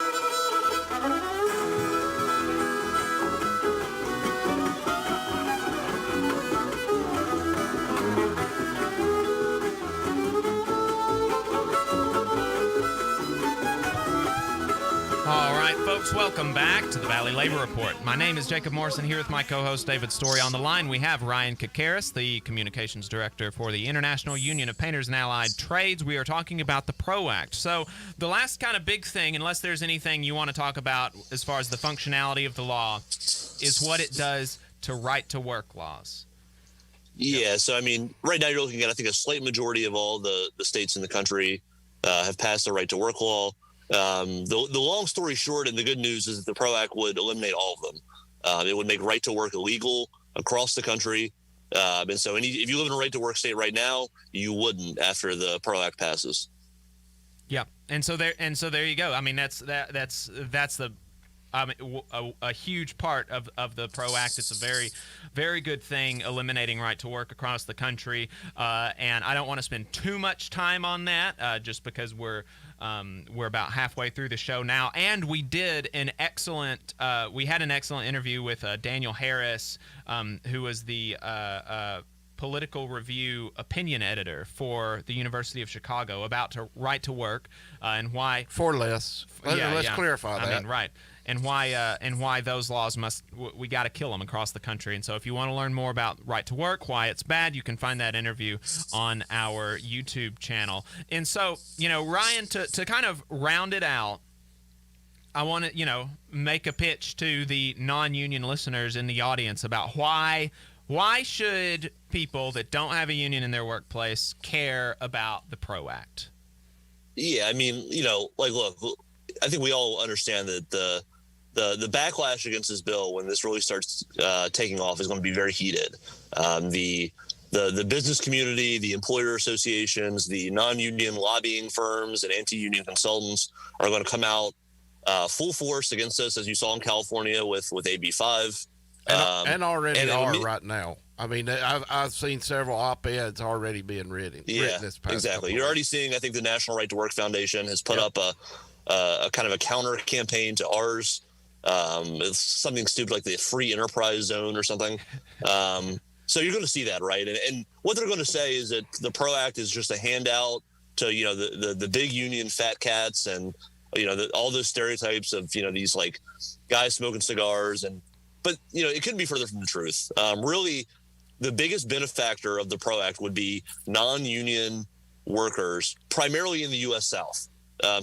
All right, folks, welcome back to the Valley Labor Report. My name is Jacob Morrison, here with my co-host David Story. On the line, we have Ryan Kekeris, the Communications Director for the International Union of Painters and Allied Trades. We are talking about the PRO Act. So the last kind of big thing, unless there's anything you want to talk about as far as the functionality of the law, is what it does to right-to-work laws. Yeah, so, I mean, right now you're looking at, I think, a slight majority of all the states in the country have passed the right-to-work law. The long story short, and the good news, is that the PRO Act would eliminate all of them. It would make right to work illegal across the country. And so if you live in a right to work state right now, you wouldn't after the PRO Act passes. Yeah. And so there you go. I mean, that's the a huge part of the PRO Act. It's a very, very good thing, eliminating right to work across the country. And I don't want to spend too much time on that, just because we're about halfway through the show now, and we had an excellent interview with Daniel Harris, who was the political review opinion editor for the University of Chicago, about right to work and why. For less. Let's clarify that. I mean, right. And why those laws we got to kill them across the country. And so if you want to learn more about right to work, why it's bad, you can find that interview on our YouTube channel. And so, Ryan, to kind of round it out, I want to, make a pitch to the non-union listeners in the audience about why should people that don't have a union in their workplace care about the PRO Act? Yeah, I mean, look, I think we all understand that the backlash against this bill, when this really starts taking off, is going to be very heated. The business community, the employer associations, the non-union lobbying firms, and anti-union consultants are going to come out full force against this, as you saw in California with AB 5. And already are right now. I mean, I've seen several op-eds already being written. Yeah, this past exactly. You're already seeing, I think, the National Right to Work Foundation has put up a kind of a counter campaign to ours. It's something stupid like the free enterprise zone or something. So you're going to see that, right? And what they're going to say is that the PRO Act is just a handout to, the big union fat cats and, all those stereotypes of, these like guys smoking cigars. But it couldn't be further from the truth. Really, the biggest benefactor of the PRO Act would be non-union workers, primarily in the U.S. South.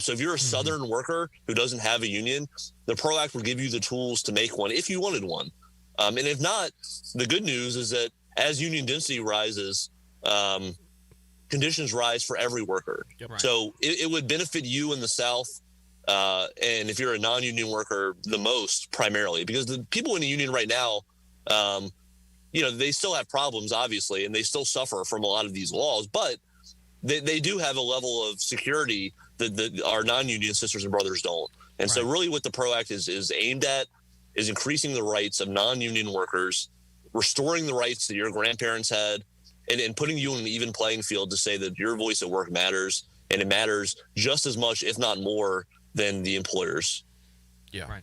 So if you're a Southern worker who doesn't have a union, the PRO Act will give you the tools to make one if you wanted one. And if not, the good news is that as union density rises, conditions rise for every worker. Right. So it would benefit you in the South. And if you're a non-union worker, the most primarily, because the people in the union right now, they still have problems, obviously, and they still suffer from a lot of these laws, but they do have a level of security that our non-union sisters and brothers don't. And so really what the PRO Act is aimed at is increasing the rights of non-union workers, restoring the rights that your grandparents had, and putting you in an even playing field to say that your voice at work matters, and it matters just as much, if not more, than the employers. Yeah. Right.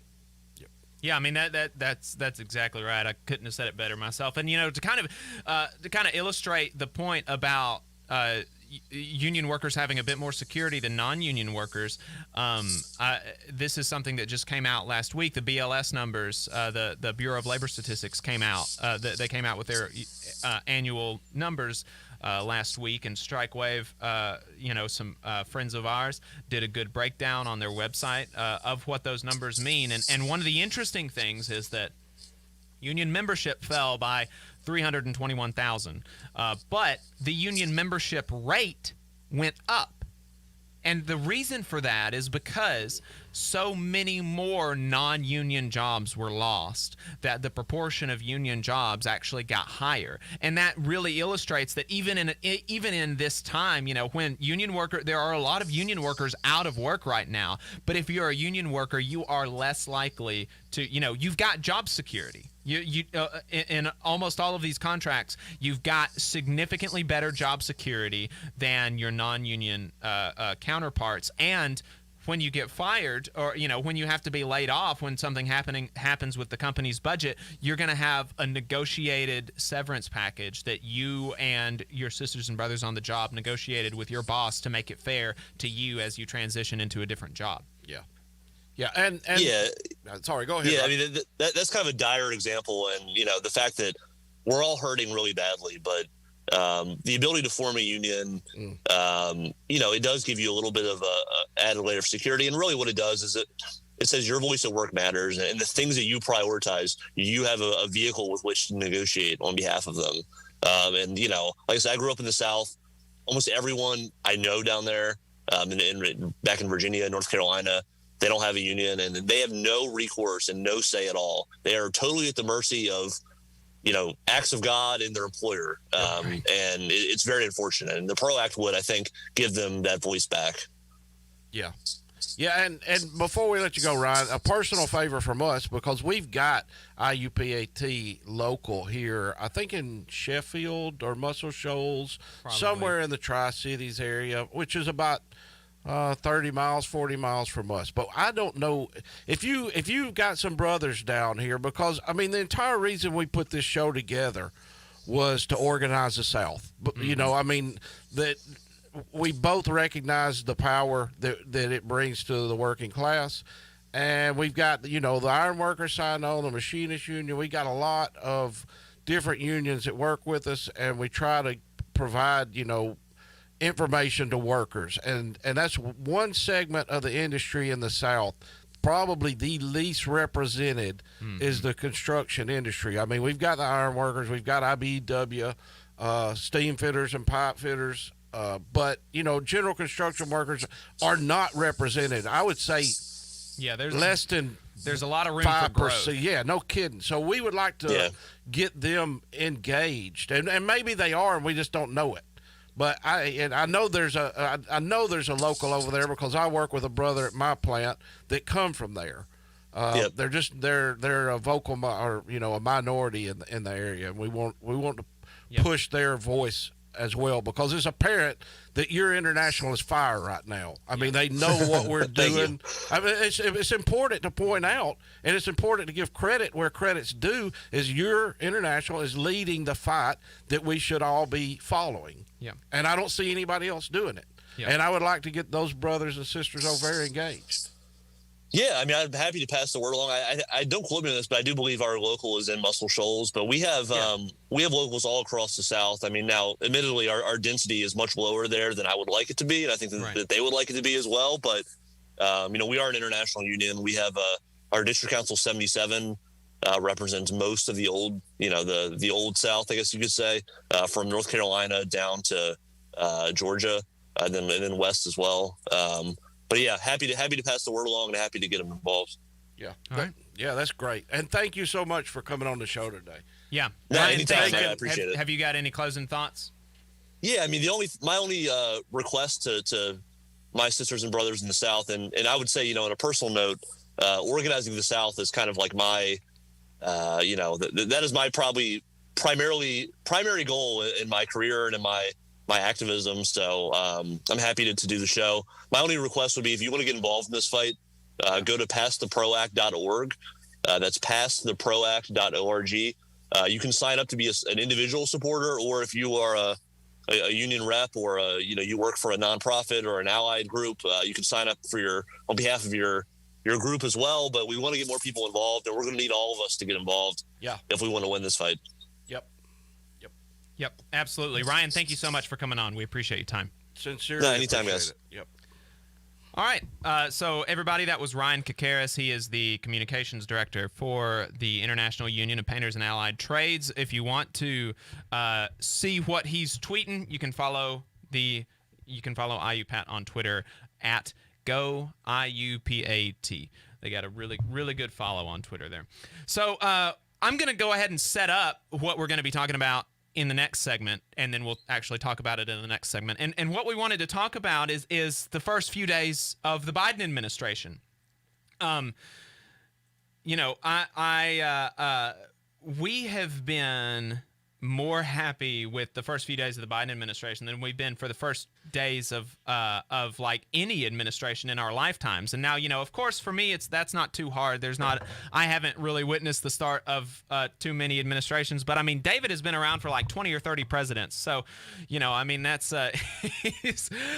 Yeah, I mean that's exactly right. I couldn't have said it better myself. And to kind of illustrate the point about union workers having a bit more security than non-union workers, this is something that just came out last week. The BLS numbers, the Bureau of Labor Statistics came out. They came out with their annual numbers last week, and StrikeWave, some friends of ours did a good breakdown on their website of what those numbers mean. And one of the interesting things is that union membership fell by 321,000, but the union membership rate went up. And the reason for that is because so many more non-union jobs were lost that the proportion of union jobs actually got higher. And that really illustrates that even in this time, when there are a lot of union workers out of work right now, but if you're a union worker, you are less likely to, you've got job security. You in almost all of these contracts, you've got significantly better job security than your non-union counterparts. And when you get fired, or when you have to be laid off, when something happens with the company's budget, you're going to have a negotiated severance package that you and your sisters and brothers on the job negotiated with your boss to make it fair to you as you transition into a different job. Yeah. Yeah, and sorry, go ahead. Yeah, Rob. I mean that's kind of a dire example, and the fact that we're all hurting really badly, but the ability to form a union, it does give you a little bit of a added layer of security, and really what it does is it says your voice at work matters, and the things that you prioritize, you have a vehicle with which to negotiate on behalf of them. And like I said, I grew up in the South. Almost everyone I know down there, back in Virginia, North Carolina, they don't have a union, and they have no recourse and no say at all. They are totally at the mercy of, acts of God and their employer. And it's very unfortunate. And the PRO Act would, I think, give them that voice back. Yeah. Yeah, and before we let you go, Ryan, a personal favor from us, because we've got IUPAT local here, I think in Sheffield or Muscle Shoals, somewhere in the Tri-Cities area, which is about 30 miles, 40 miles from us. But I don't know if you've got some brothers down here, because the entire reason we put this show together was to organize the South. But that we both recognize the power that it brings to the working class. And we've got, the iron workers signed on, the machinist union. We got a lot of different unions that work with us, and we try to provide, information to workers, and that's one segment of the industry in the South, probably the least represented, is the construction industry. We've got the iron workers, we've got IBEW, steam fitters and pipe fitters, but general construction workers are not represented. I would say less than there's a lot of room 5%. for growth. Yeah, no kidding. So we would like to get them engaged, and maybe they are, and we just don't know it. But I know there's a local over there, because I work with a brother at my plant that come from there. They're a vocal a minority in the area, and we want to push their voice as well, because it's apparent that your international is fire right now. They know what we're doing. It's important to point out, and it's important to give credit where credit's due, is your international is leading the fight that we should all be following. Yeah. And I don't see anybody else doing it. Yeah. And I would like to get those brothers and sisters over there engaged. Yeah, I'm happy to pass the word along. I don't quote me on this, but I do believe our local is in Muscle Shoals. But we have locals all across the South. Now, admittedly, our density is much lower there than I would like it to be, and I think that they would like it to be as well. But we are an international union. We have our district council 77 represents most of the old, the old South, I guess you could say, from North Carolina down to Georgia, and then west as well. But yeah, happy to pass the word along and happy to get them involved. Yeah. All right. Yeah, that's great. And thank you so much for coming on the show today. Yeah. No, Ryan, anytime, man, I appreciate it. Have you got any closing thoughts? Yeah, I mean, my only request to my sisters and brothers in the South, and I would say, on a personal note, organizing the South is kind of like my, that is my primary goal in my career and in my activism. So I'm happy to do the show. My only request would be, if you want to get involved in this fight, go to passtheproact.org. That's passtheproact.org. You can sign up to be an individual supporter, or if you are a union rep, or you work for a nonprofit or an allied group, you can sign up on behalf of your group as well. But we want to get more people involved, and we're going to need all of us to get involved. If we want to win this fight. Yep, absolutely. Ryan, thank you so much for coming on. We appreciate your time. Sincerely. No, anytime, guys. Yep. All right. So, everybody, that was Ryan Kekeris. He is the communications director for the International Union of Painters and Allied Trades. If you want to see what he's tweeting, you can follow IUPAT on Twitter at GoIUPAT. They got a really, really good follow on Twitter there. So, I'm going to go ahead and set up what we're going to be talking about in the next segment, and then we'll actually talk about it in the next segment. And what we wanted to talk about is the first few days of the Biden administration. We have been more happy with the first few days of the Biden administration than we've been for the first days of like any administration in our lifetimes. And now, of course, for me, that's not too hard. I haven't really witnessed the start of too many administrations, but I mean, David has been around for like 20 or 30 presidents. So, that's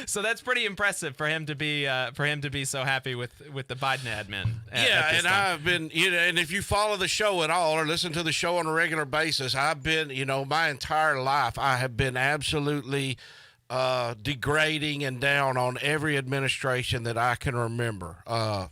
so that's pretty impressive for him to be so happy with the Biden admin. And I've been, and if you follow the show at all or listen to the show on a regular basis, I've been, my entire life, I have been absolutely degrading and down on every administration that I can remember. From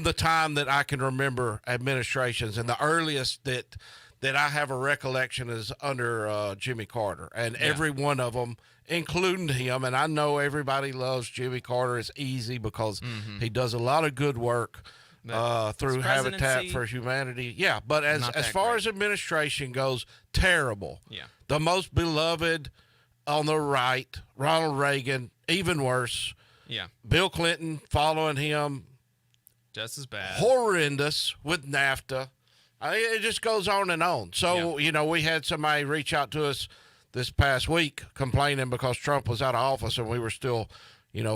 the time that I can remember administrations, and the earliest that I have a recollection is under Jimmy Carter, and every one of them, including him. And I know everybody loves Jimmy Carter. It's easy because he does a lot of good work through Habitat for Humanity. Yeah, but as far as administration goes, terrible. Yeah. The most beloved on the right, Ronald Reagan, even worse. Yeah. Bill Clinton following him. Just as bad. Horrendous with NAFTA. It just goes on and on. So, we had somebody reach out to us this past week complaining because Trump was out of office and we were still,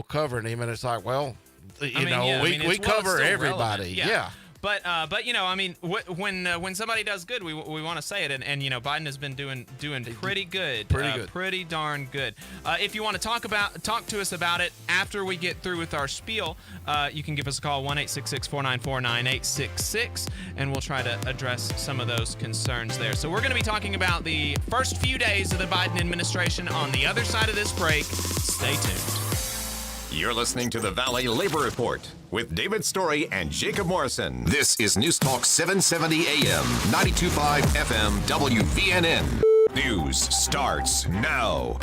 covering him. And it's like, well, we cover everybody. Yeah. But when somebody does good, we want to say it, and Biden has been doing pretty good, pretty darn good. If you want to talk to us about it after we get through with our spiel, you can give us a call 1-866-494-9866, and we'll try to address some of those concerns there. So we're going to be talking about the first few days of the Biden administration on the other side of this break. Stay tuned. You're listening to the Valley Labor Report with David Story and Jacob Morrison. This is News Talk 770 AM, 92.5 FM, WVNN. News starts now.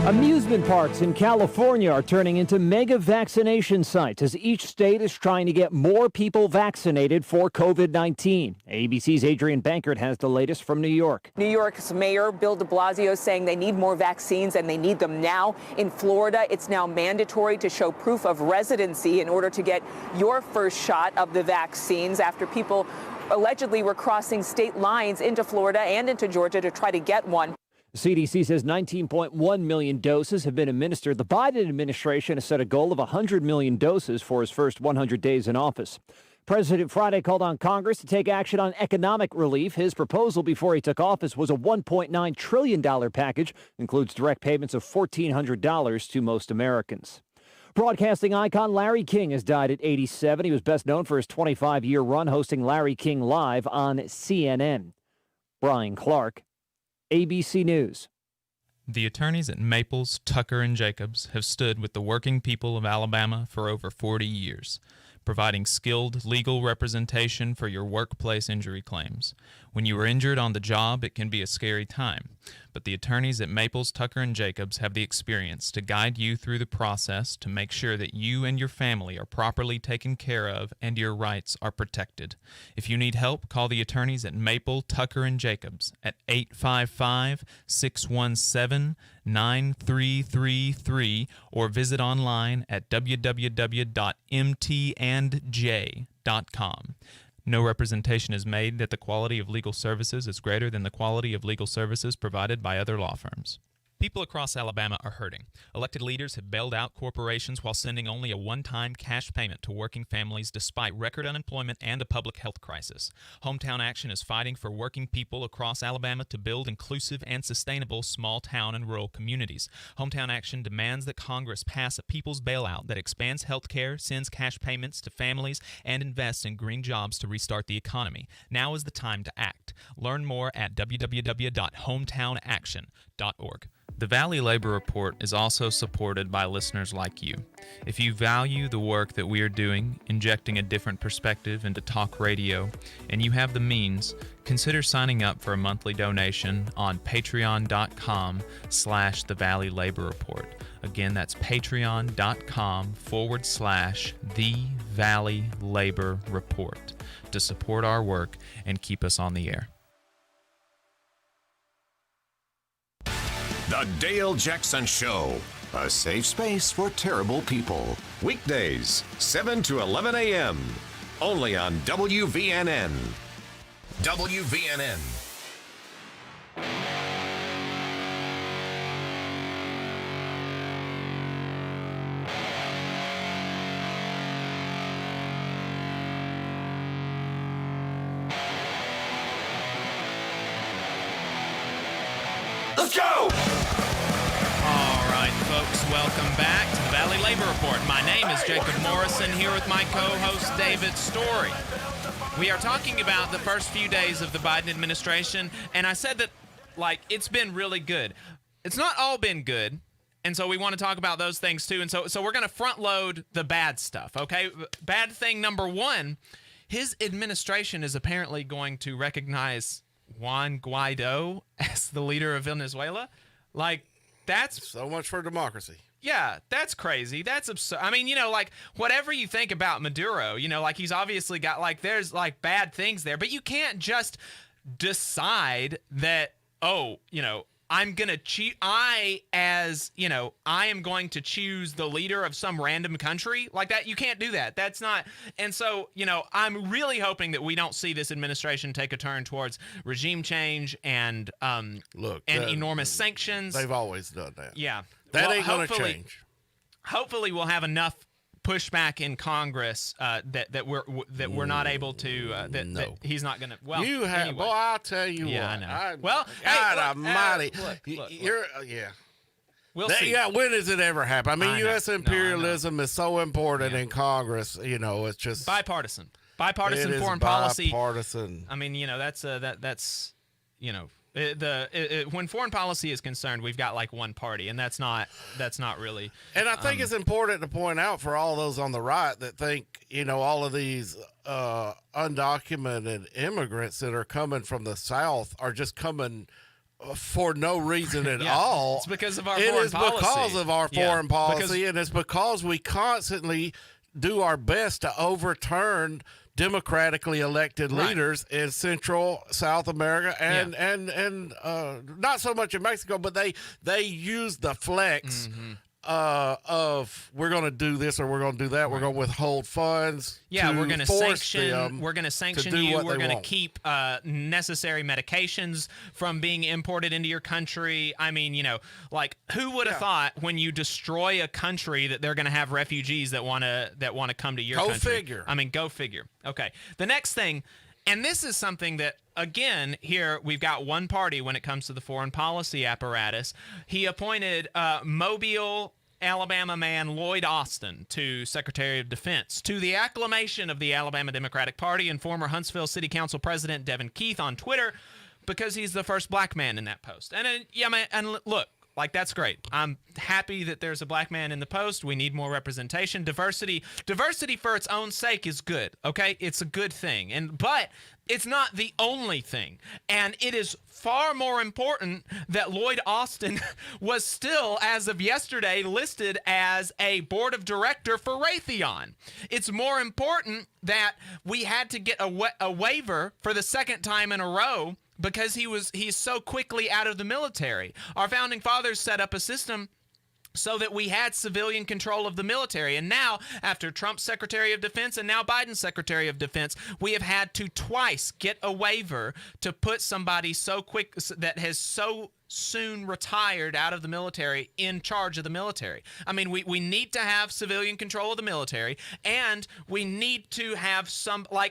Amusement parks in California are turning into mega vaccination sites as each state is trying to get more people vaccinated for COVID-19. ABC's Adrian Bankert has the latest from New York. New York's Mayor Bill de Blasio saying they need more vaccines and they need them now. In Florida, it's now mandatory to show proof of residency in order to get your first shot of the vaccines after people allegedly were crossing state lines into Florida and into Georgia to try to get one. The CDC says 19.1 million doses have been administered. The Biden administration has set a goal of 100 million doses for his first 100 days in office. President Friday called on Congress to take action on economic relief. His proposal before he took office was a $1.9 trillion package, includes direct payments of $1,400 to most Americans. Broadcasting icon Larry King has died at 87. He was best known for his 25-year run hosting Larry King Live on CNN. Brian Clark, ABC News. The attorneys at Maples, Tucker, and Jacobs have stood with the working people of Alabama for over 40 years, providing skilled legal representation for your workplace injury claims. When you are injured on the job, it can be a scary time. But the attorneys at Maples, Tucker & Jacobs have the experience to guide you through the process to make sure that you and your family are properly taken care of and your rights are protected. If you need help, call the attorneys at Maple, Tucker & Jacobs at 855-617-9333 or visit online at www.mtandj.com. No representation is made that the quality of legal services is greater than the quality of legal services provided by other law firms. People across Alabama are hurting. Elected leaders have bailed out corporations while sending only a one-time cash payment to working families despite record unemployment and a public health crisis. Hometown Action is fighting for working people across Alabama to build inclusive and sustainable small town and rural communities. Hometown Action demands that Congress pass a people's bailout that expands health care, sends cash payments to families, and invests in green jobs to restart the economy. Now is the time to act. Learn more at www.hometownaction.org. The Valley Labor Report is also supported by listeners like you. If you value the work that we are doing, injecting a different perspective into talk radio, and you have the means, consider signing up for a monthly donation on patreon.com/The Valley Labor Report. Again, that's patreon.com/The Valley Labor Report to support our work and keep us on the air. The Dale Jackson Show, a safe space for terrible people. Weekdays, 7 to 11 a.m., only on WVNN. WVNN. Let's go! All right, folks, welcome back to the Valley Labor Report. My name is Jacob Morrison, here with my co-host David Story. We are talking about the first few days of the Biden administration, and I said that, it's been really good. It's not all been good, and so we want to talk about those things too, and so we're going to front load the bad stuff, okay? Bad thing number one, his administration is apparently going to recognize Juan Guaido as the leader of Venezuela. That's so much for democracy. Yeah, that's crazy. That's absurd. I mean, whatever you think about Maduro, he's obviously got, there's, bad things there. But you can't just decide that, I'm going to I am going to choose the leader of some random country like that. You can't do that. That's not. And so, I'm really hoping that we don't see this administration take a turn towards regime change and enormous sanctions. They've always done that. Yeah. That ain't going to change. Hopefully we'll have enough pushback in Congress that we're not able to that he's not going to. Well, you have. Anyway. Boy, I'll tell you what. I know. Well, God hey, Almighty, look. You're yeah. We'll see. Yeah, when does it ever happen? I mean, U.S. imperialism is so important in Congress. It's just bipartisan foreign policy. Bipartisan. I mean, that's when foreign policy is concerned, we've got one party, and that's not really. And I think it's important to point out for all those on the right that think, all of these undocumented immigrants that are coming from the South are just coming for no reason at all. It's because of our foreign policy. It is because of our foreign policy, and it's because we constantly do our best to overturn democratically elected leaders in Central South America and not so much in Mexico, but they use the flex of we're going to do this or we're going to do that. We're going to withhold funds. Yeah, we're going to sanction. We're going to sanction you. We're going to keep necessary medications from being imported into your country. I mean, who would have thought when you destroy a country that they're going to have refugees that want to come to your country? Go figure. I mean, go figure. Okay. The next thing, and this is something that, again, here we've got one party when it comes to the foreign policy apparatus. He appointed Mobile, Alabama man Lloyd Austin to Secretary of Defense, to the acclamation of the Alabama Democratic Party and former Huntsville City Council President Devin Keith on Twitter, because he's the first black man in that post. And look, Like, that's great. I'm happy that there's a black man in the post. We need more representation. Diversity for its own sake is good, okay? It's a good thing. But it's not the only thing. And it is far more important that Lloyd Austin was still, as of yesterday, listed as a board of director for Raytheon. It's more important that we had to get a waiver for the second time in a row because he's so quickly out of the military. Our founding fathers set up a system so that we had civilian control of the military. And now, after Trump's Secretary of Defense and now Biden's Secretary of Defense, we have had to twice get a waiver to put somebody so quick that has so soon retired out of the military in charge of the military. I mean, we need to have civilian control of the military, and we need to have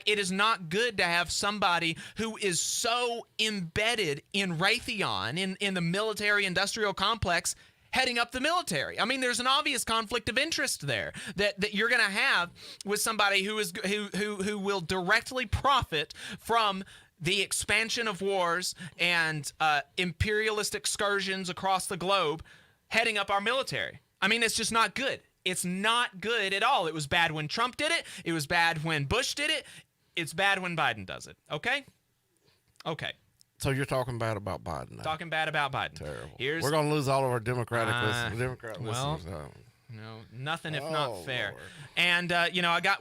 it is not good to have somebody who is so embedded in Raytheon, in the military industrial complex, heading up the military. I mean, there's an obvious conflict of interest there that you're going to have with somebody who will directly profit from the expansion of wars and imperialist excursions across the globe, heading up our military. I mean, it's just not good. It's not good at all. It was bad when Trump did it. It was bad when Bush did it. It's bad when Biden does it. Okay? Okay. So you're talking bad about Biden now. Talking bad about Biden. Terrible. We're going to lose all of our Democratic listeners. No, nothing if not fair. Lord. And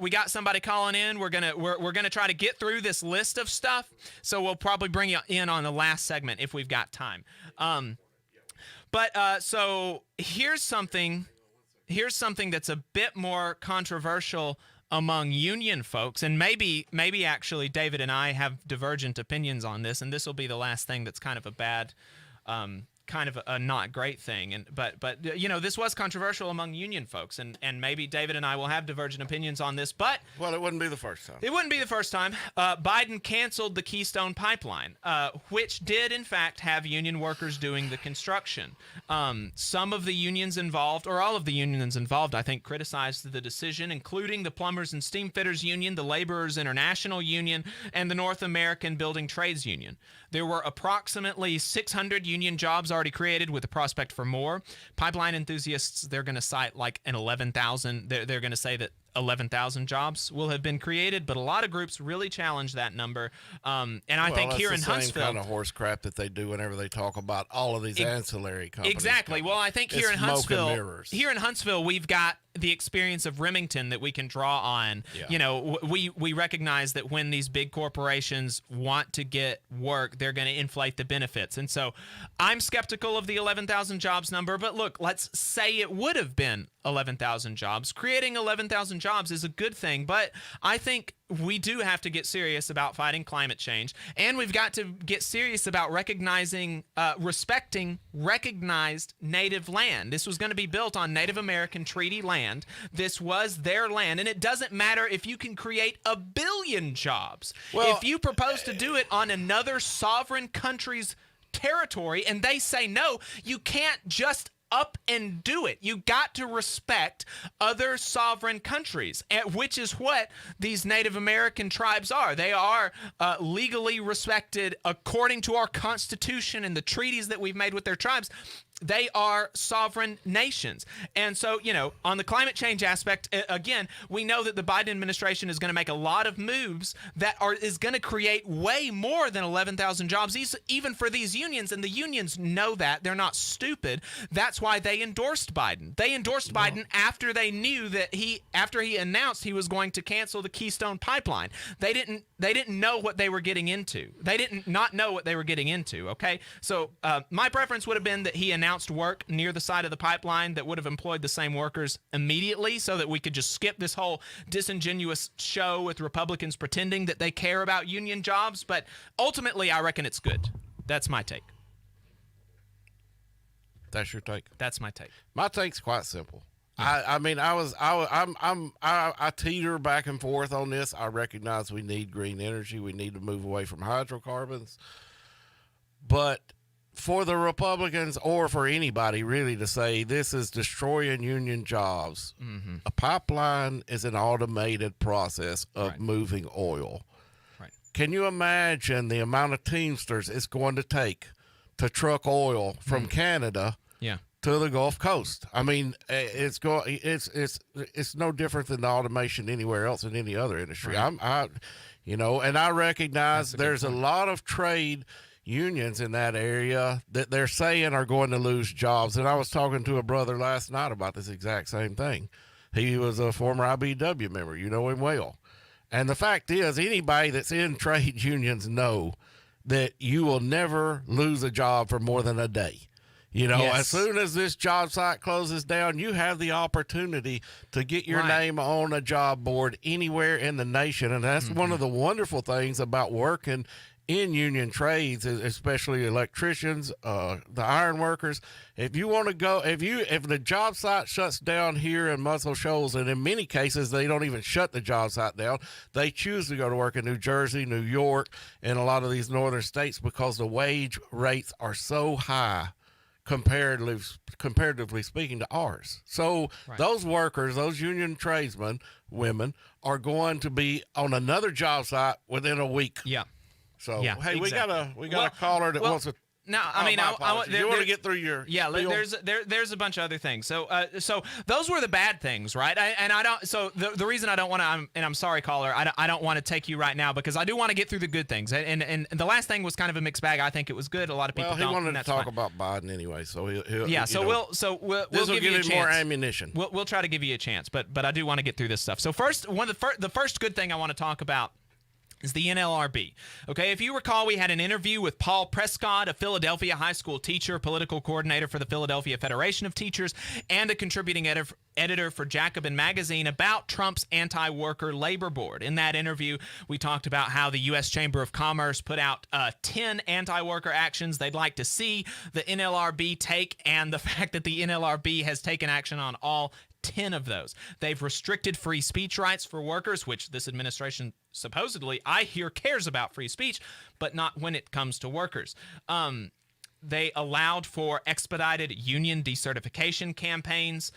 we got somebody calling in. We're gonna try to get through this list of stuff. So we'll probably bring you in on the last segment if we've got time. So here's something that's a bit more controversial among union folks, and maybe actually David and I have divergent opinions on this, and this will be the last thing that's kind of a bad, kind of a not great thing. But this was controversial among union folks, and maybe David and I will have divergent opinions on this. But well, it wouldn't be the first time. It wouldn't be the first time. Biden canceled the Keystone Pipeline, which did in fact have union workers doing the construction. Some of the unions involved, or all of the unions involved, I think, criticized the decision, including the Plumbers and Steamfitters Union, the Laborers International Union, and the North American Building Trades Union. There were approximately 600 union jobs already created, with a prospect for more. Pipeline enthusiasts, they're going to cite like an 11,000. They're going to say that 11,000 jobs will have been created, but a lot of groups really challenge that number. And I think here in Huntsville, kind of horse crap that they do whenever they talk about all of these ancillary companies. Exactly. Well, I think here in Huntsville, we've got the experience of Remington that we can draw on. Yeah. We recognize that when these big corporations want to get work, they're going to inflate the benefits. And so I'm skeptical of the 11,000 jobs number, but look, let's say it would have been 11,000 jobs. Creating 11,000 jobs is a good thing, but I think we do have to get serious about fighting climate change, and we've got to get serious about respecting recognized native land. This was going to be built on Native American treaty land. This was their land, and it doesn't matter if you can create 1 billion jobs. Well, if you propose to do it on another sovereign country's territory and they say no, you can't just up and do it. You got to respect other sovereign countries, which is what these Native American tribes are. They are legally respected according to our Constitution and the treaties that we've made with their tribes. They are sovereign nations. And so, on the climate change aspect, again, we know that the Biden administration is going to make a lot of moves that is going to create way more than 11,000 jobs, even for these unions. And the unions know that. They're not stupid. That's why they endorsed Biden. They endorsed Biden after they knew that after he announced he was going to cancel the Keystone Pipeline. They didn't know what they were getting into. They didn't not know what they were getting into, okay? So my preference would have been that he announced work near the side of the pipeline that would have employed the same workers immediately, so that we could just skip this whole disingenuous show with Republicans pretending that they care about union jobs. But ultimately, I reckon it's good. That's my take. That's your take? That's my take. My take's quite simple. I teeter back and forth on this. I recognize we need green energy. We need to move away from hydrocarbons. But for the Republicans, or for anybody really, to say this is destroying union jobs, a pipeline is an automated process of moving oil. Right. Can you imagine the amount of Teamsters it's going to take to truck oil from Canada to the Gulf Coast. I mean, it's no different than the automation anywhere else in any other industry. Right. And I recognize there's a lot of trade unions in that area that they're saying are going to lose jobs. And I was talking to a brother last night about this exact same thing. He was a former IBW member. You know him well. And the fact is, anybody that's in trade unions know that you will never lose a job for more than a day. As soon as this job site closes down, you have the opportunity to get your name on a job board anywhere in the nation. And that's one of the wonderful things about working in union trades, especially electricians, the iron workers. If you want to go, if the job site shuts down here in Muscle Shoals, and in many cases they don't even shut the job site down, they choose to go to work in New Jersey, New York, and a lot of these northern states because the wage rates are so high comparatively speaking to ours. So those workers, those union tradesmen, women, are going to be on another job site within a week. Yeah. So hey, exactly. we got a caller that wants to. No, I mean, you want to get through your there's a bunch of other things. So those were the bad things, right? The reason I don't want to, and I'm sorry, caller, I don't want to take you right now because I do want to get through the good things. And the last thing was kind of a mixed bag. I think it was good. A lot of people he wanted to talk about Biden anyway, so he'll we'll give you a chance. More ammunition. We'll try to give you a chance, but I do want to get through this stuff. So first, the first good thing I want to talk about is the NLRB. Okay, if you recall, we had an interview with Paul Prescott, a Philadelphia high school teacher, political coordinator for the Philadelphia Federation of Teachers, and a contributing editor for Jacobin Magazine about Trump's anti-worker labor board. In that interview, we talked about how the U.S. Chamber of Commerce put out 10 anti-worker actions they'd like to see the NLRB take, and the fact that the NLRB has taken action on all 10 of those. They've restricted free speech rights for workers, which this administration supposedly, I hear, cares about free speech, but not when it comes to workers. They allowed for expedited union decertification campaigns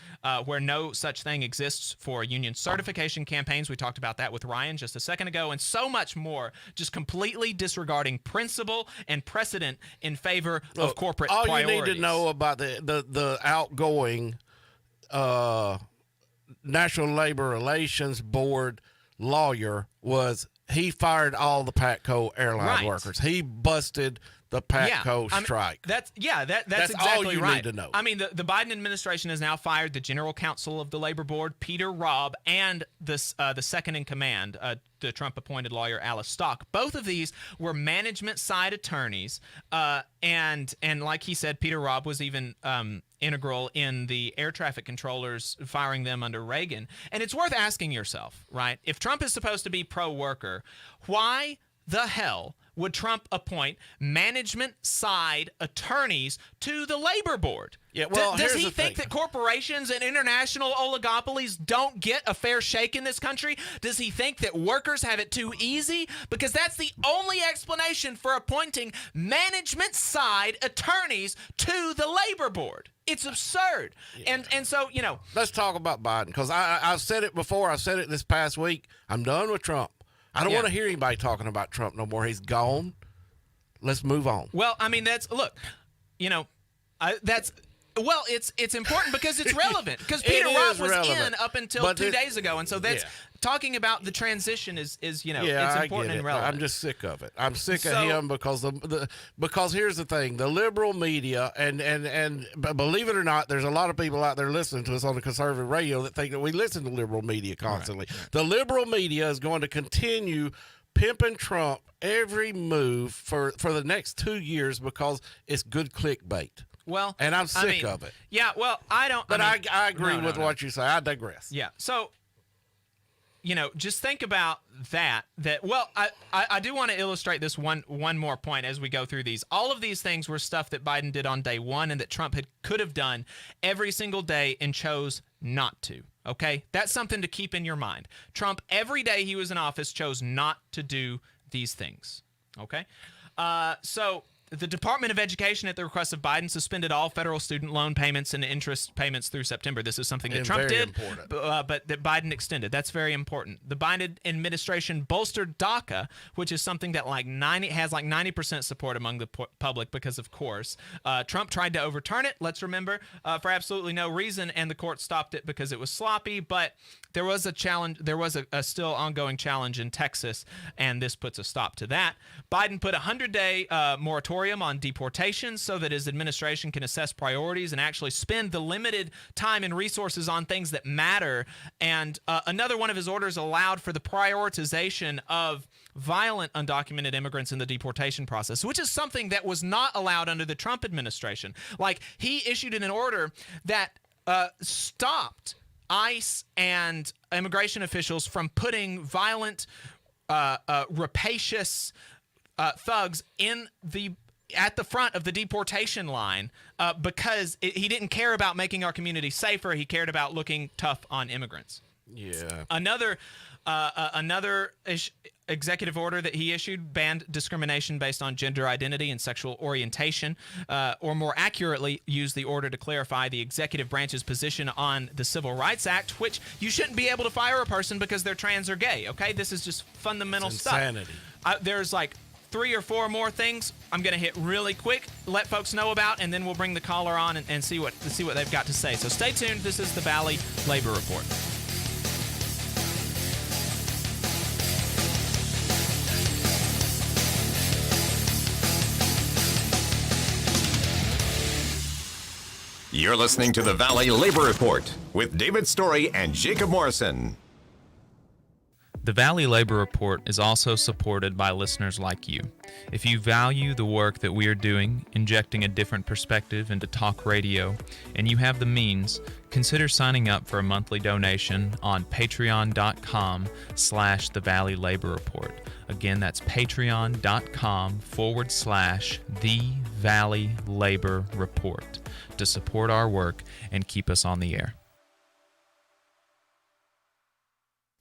where no such thing exists for union certification campaigns. We talked about that with Ryan just a second ago, and so much more, just completely disregarding principle and precedent in favor of corporate priorities. All you need to know about the outgoing National Labor Relations Board lawyer was he fired all the PATCO airline workers. He busted the PATCO strike. That's exactly all you right. need to know. I mean, the Biden administration has now fired the general counsel of the labor board, Peter Robb, and the second in command, the Trump-appointed lawyer Alice Stock. Both of these were management-side attorneys, and like he said, Peter Robb was even integral in the air traffic controllers firing them under Reagan. And it's worth asking yourself, right? If Trump is supposed to be pro-worker, why the hell would Trump appoint management-side attorneys to the labor board? Yeah, well, does he think that corporations and international oligopolies don't get a fair shake in this country? Does he think that workers have it too easy? Because that's the only explanation for appointing management-side attorneys to the labor board. It's absurd. Yeah. And so, let's talk about Biden, because I've said it before. I said it this past week. I'm done with Trump. I don't want to hear anybody talking about Trump no more. He's gone. Let's move on. Well, I mean, it's important because it's relevant. Because Peter Robb was in up until 2 days ago, and so that's talking about the transition is it's important and relevant. I'm just sick of it. I'm sick of him because because here's the thing: the liberal media and believe it or not, there's a lot of people out there listening to us on the conservative radio that think that we listen to liberal media constantly. Right. The liberal media is going to continue pimping Trump every move for the next 2 years because it's good clickbait. Well, and I'm sick of it. Yeah, well, I don't. But I agree with what you say. I digress. Yeah. So, just think about that. Well, I do want to illustrate this one more point as we go through these. All of these things were stuff that Biden did on day one and that Trump could have done every single day and chose not to. Okay? That's something to keep in your mind. Trump, every day he was in office, chose not to do these things. Okay? So The Department of Education, at the request of Biden, suspended all federal student loan payments and interest payments through September. This is something that Trump did, but that Biden extended. That's very important. The Biden administration bolstered DACA, which is something that has 90% support among the public because, of course, Trump tried to overturn it, let's remember, for absolutely no reason, and the court stopped it because it was sloppy. But there was a challenge. There was a still ongoing challenge in Texas, and this puts a stop to that. Biden put a 100-day moratorium on deportation so that his administration can assess priorities and actually spend the limited time and resources on things that matter. And another one of his orders allowed for the prioritization of violent undocumented immigrants in the deportation process, which is something that was not allowed under the Trump administration. Like, he issued an order that stopped ICE and immigration officials from putting violent, rapacious thugs at the front of the deportation line because he didn't care about making our community safer. He cared about looking tough on immigrants. Yeah. Another executive order that he issued banned discrimination based on gender identity and sexual orientation, or more accurately, used the order to clarify the executive branch's position on the Civil Rights Act, which you shouldn't be able to fire a person because they're trans or gay, okay? This is just fundamental stuff. Insanity. There's like 3 or 4 more things I'm going to hit really quick, let folks know about, and then we'll bring the caller on and see what they've got to say. So stay tuned. This is the Valley Labor Report. You're listening to the Valley Labor Report with David Story and Jacob Morrison. The Valley Labor Report is also supported by listeners like you. If you value the work that we are doing, injecting a different perspective into talk radio, and you have the means, consider signing up for a monthly donation on patreon.com/The Valley Labor Report. Again, that's patreon.com/The Valley Labor Report to support our work and keep us on the air.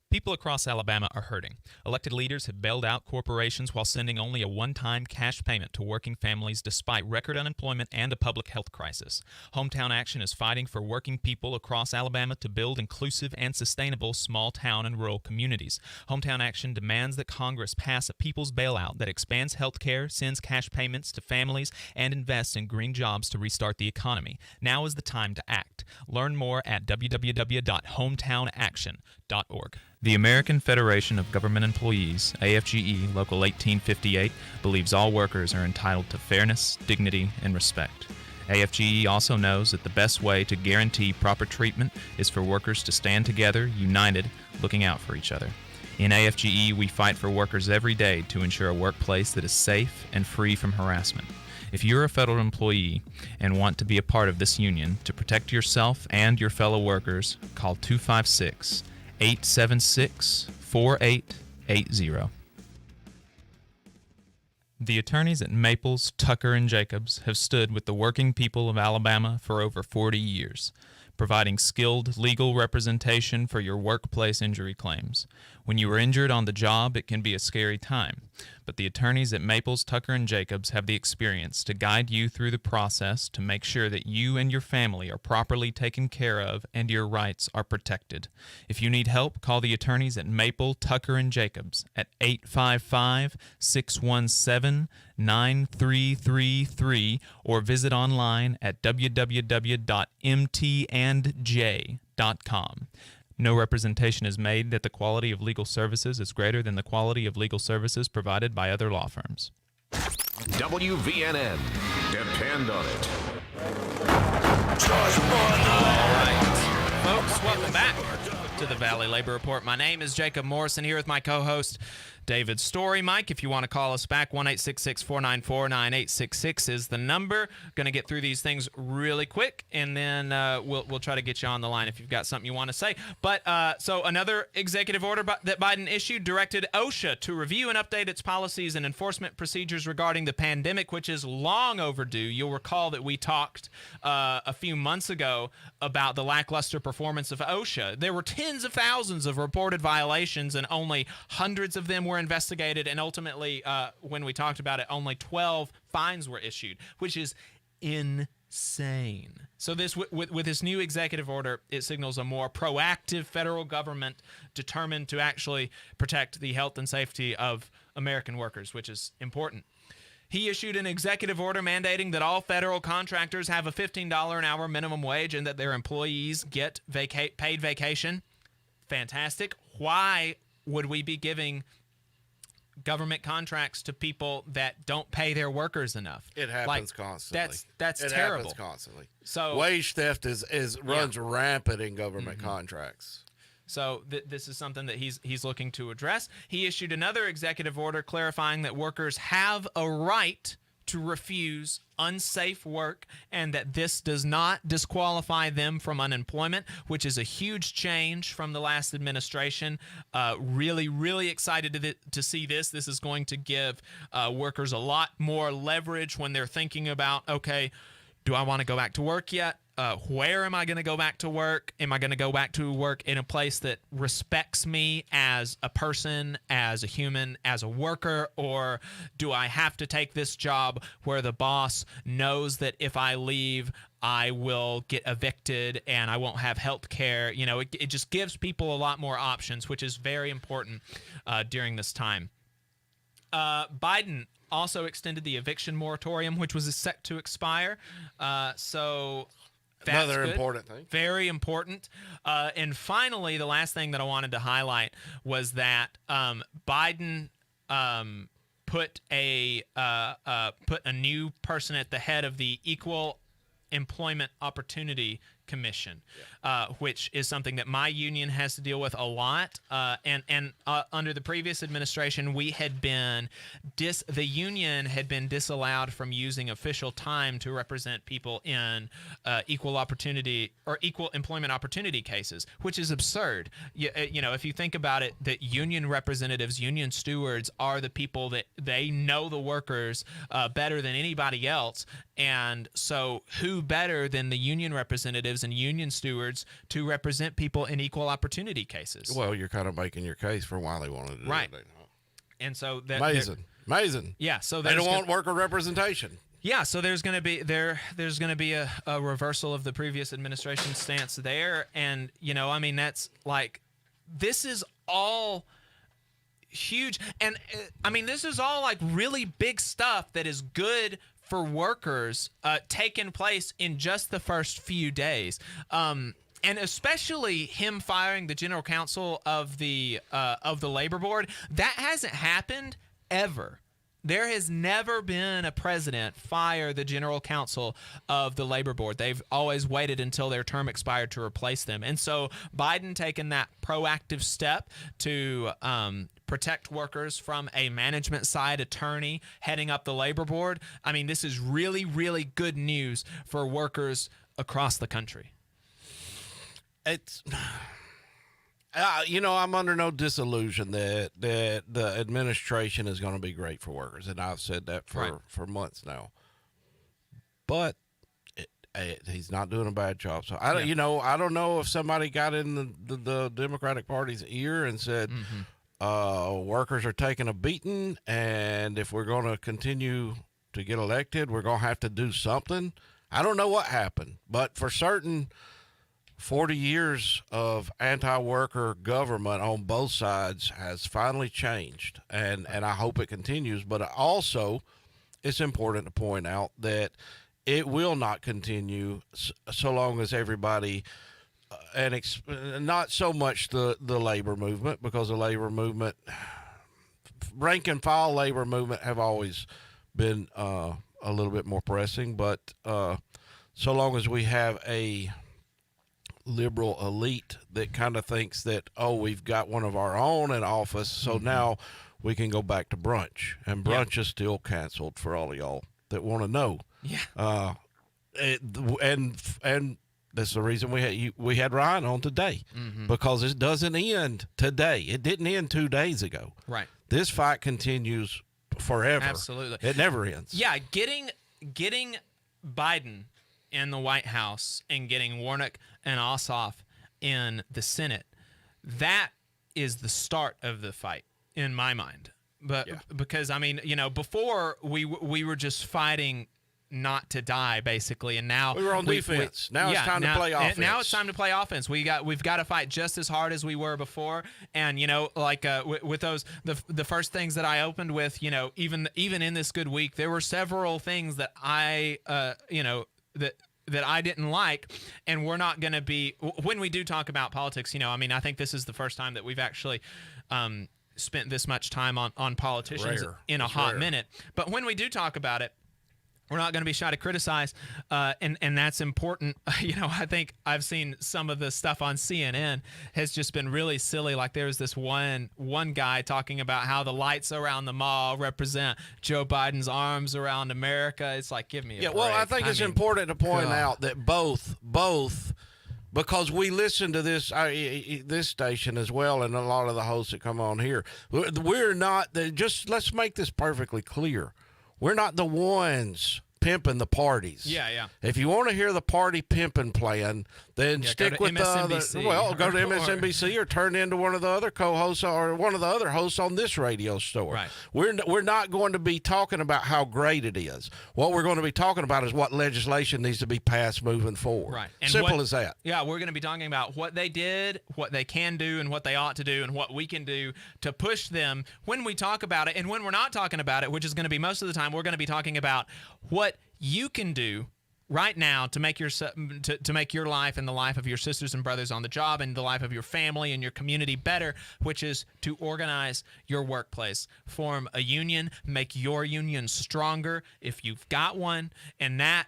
People across Alabama are hurting. Elected leaders have bailed out corporations while sending only a one-time cash payment to working families despite record unemployment and a public health crisis. Hometown Action is fighting for working people across Alabama to build inclusive and sustainable small town and rural communities. Hometown Action demands that Congress pass a people's bailout that expands health care, sends cash payments to families, and invests in green jobs to restart the economy. Now is the time to act. Learn more at www.hometownaction.org. The American Federation of Government Employees, AFGE Local 1858, believes all workers are entitled to fairness, dignity, and respect. AFGE also knows that the best way to guarantee proper treatment is for workers to stand together, united, looking out for each other. In AFGE, we fight for workers every day to ensure a workplace that is safe and free from harassment. If you're a federal employee and want to be a part of this union, to protect yourself and your fellow workers, call 256-876-4880. The attorneys at Maples, Tucker & Jacobs have stood with the working people of Alabama for over 40 years, providing skilled legal representation for your workplace injury claims. When you are injured on the job, it can be a scary time, but the attorneys at Maples, Tucker & Jacobs have the experience to guide you through the process to make sure that you and your family are properly taken care of and your rights are protected. If you need help, call the attorneys at Maple, Tucker & Jacobs at 855-617-9333 or visit online at www.mtandj.com. No representation is made that the quality of legal services is greater than the quality of legal services provided by other law firms. WVNN. Depend on it. All right, folks, welcome back to the Valley Labor Report. My name is Jacob Morrison, here with my co-host David Story. Mike, if you want to call us back, 1-866-494-9866 is the number. Going to get through these things really quick, and then we'll try to get you on the line if you've got something you want to say. But so another executive order that Biden issued directed OSHA to review and update its policies and enforcement procedures regarding the pandemic, which is long overdue. You'll recall that we talked a few months ago about the lackluster performance of OSHA. There were tens of thousands of reported violations, and only hundreds of them were were investigated, and ultimately, when we talked about it, only 12 fines were issued, which is insane. So this, with this new executive order, it signals a more proactive federal government determined to actually protect the health and safety of American workers, which is important. He issued an executive order mandating that all federal contractors have a $15 an hour minimum wage and that their employees get paid vacation. Fantastic. Why would we be giving government contracts to people that don't pay their workers enough? It happens constantly. That's it terrible. Happens constantly. So wage theft runs rampant in government contracts. So this is something that he's looking to address. He issued another executive order clarifying that workers have a right to refuse unsafe work and that this does not disqualify them from unemployment, which is a huge change from the last administration. Really, really excited to see this. This is going to give workers a lot more leverage when they're thinking about, okay, do I want to go back to work yet? Where am I going to go back to work? Am I going to go back to work in a place that respects me as a person, as a human, as a worker? Or do I have to take this job where the boss knows that if I leave, I will get evicted and I won't have health care? You know, it just gives people a lot more options, which is very important during this time. Biden also extended the eviction moratorium, which was set to expire. So that's another good. Important thing. Very important. And finally, the last thing that I wanted to highlight was that Biden put a new person at the head of the Equal Employment Opportunity Commission, which is something that my union has to deal with a lot. And under the previous administration, the union had been disallowed from using official time to represent people in equal opportunity or equal employment opportunity cases, which is absurd. You know, if you think about it, that union representatives, union stewards are the people that they know the workers better than anybody else. And so who better than the union representatives and union stewards to represent people in equal opportunity cases? Well, you're kind of making your case for why they wanted to do it. And so amazing. Yeah. So they don't want worker representation. Yeah. So there's going to be a reversal of the previous administration's stance there. And, you know, I mean, that's like, this is all huge. And I mean, this is all like really big stuff that is good for workers taking place in just the first few days. And especially him firing the general counsel of the labor board, that hasn't happened ever. There has never been a president fire the general counsel of the labor board. They've always waited until their term expired to replace them. And so Biden taking that proactive step to protect workers from a management side attorney heading up the labor board. I mean, this is really, really good news for workers across the country. It's, you know, I'm under no disillusion that the administration is going to be great for workers, and I've said that for months now. But he's not doing a bad job. So I don't know if somebody got in the Democratic Party's ear and said, workers are taking a beating, and if we're going to continue to get elected, we're going to have to do something. I don't know what happened, but for certain, 40 years of anti-worker government on both sides has finally changed, and I hope it continues. But also, it's important to point out that it will not continue so long as everybody and not so much the labor movement, because the labor movement, rank and file labor movement, have always been a little bit more pressing. But so long as we have a liberal elite that kind of thinks that, oh, we've got one of our own in office, so now we can go back to brunch, and brunch is still canceled for all of y'all that want to know. Yeah. And that's the reason we had Ryan on today, because it doesn't end today. It didn't end 2 days ago. Right. This fight continues forever. Absolutely. It never ends. Yeah, getting Biden in the White House and getting Warnock and Ossoff in the Senate, that is the start of the fight. in my mind. But because I mean, before we were just fighting not to die, basically, and now we were on defense. Now it's time to play offense. Now it's time to play offense. We've got to fight just as hard as we were before. And with those the first things that I opened with, even in this good week, there were several things that I that I didn't like, and we're not going to be when we do talk about politics. I think this is the first time that we've actually spent this much time on politicians in a hot minute. But when we do talk about it, we're not going to be shy to criticize, and that's important. I think I've seen some of the stuff on CNN has just been really silly. Like there was this one guy talking about how the lights around the mall represent Joe Biden's arms around America. It's like, give me a break. Well, I think it's important to point out that both, because we listen to this station as well, and a lot of the hosts that come on here, we're not let's make this perfectly clear. We're not the ones pimping the parties. Yeah. If you want to hear the party pimping playing, then stick with the other. Well, go to MSNBC or turn into one of the other co-hosts or one of the other hosts on this radio store. Right. We're not going to be talking about how great it is. What we're going to be talking about is what legislation needs to be passed moving forward. Right. And simple as that. Yeah, we're going to be talking about what they did, what they can do, and what they ought to do, and what we can do to push them when we talk about it. And when we're not talking about it, which is going to be most of the time, we're going to be talking about what you can do right now to make to make your life and the life of your sisters and brothers on the job and the life of your family and your community better, which is to organize your workplace, form a union, make your union stronger if you've got one, and that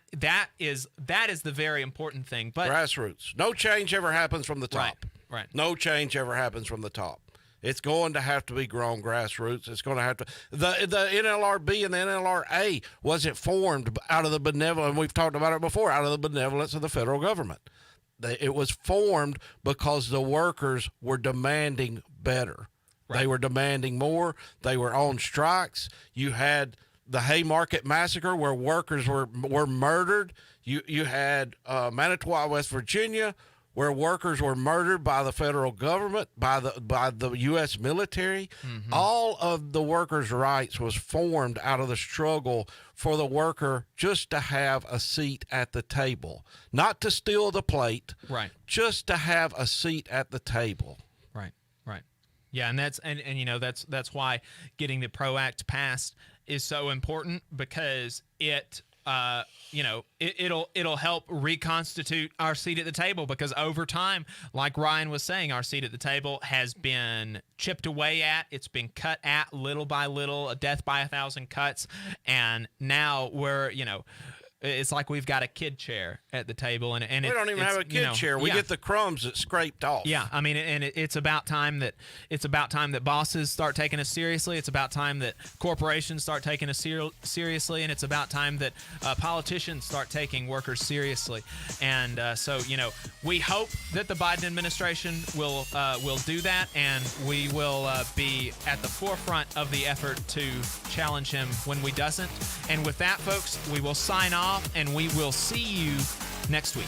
is the very important thing. But grassroots. No change ever happens from the top. Right. No change ever happens from the top. It's going to have to be grown grassroots. It's going to have to. The NLRB and the NLRA wasn't formed out of the benevolence, and we've talked about it before, out of the benevolence of the federal government. It was formed because the workers were demanding better. Right. They were demanding more. They were on strikes. You had the Haymarket Massacre where workers were murdered. You had Manitowoc, West Virginia, where workers were murdered by the federal government, by the U.S. military. Mm-hmm. All of the workers' rights was formed out of the struggle for the worker just to have a seat at the table, not to steal the plate, right? Just to have a seat at the table. Right. Yeah, and that's why getting the PRO Act passed is so important, because it'll help reconstitute our seat at the table, because over time, like Ryan was saying, our seat at the table has been chipped away at. It's been cut at little by little, a death by 1,000 cuts. And now it's like we've got a kid chair at the table, and we don't even have a kid chair. We get the crumbs that scraped off. Yeah, I mean, and it's about time that bosses start taking us seriously. It's about time that corporations start taking us seriously, and it's about time that politicians start taking workers seriously. And so we hope that the Biden administration will do that, and we will be at the forefront of the effort to challenge him when we doesn't. And with that, folks, we will sign off, and we will see you next week.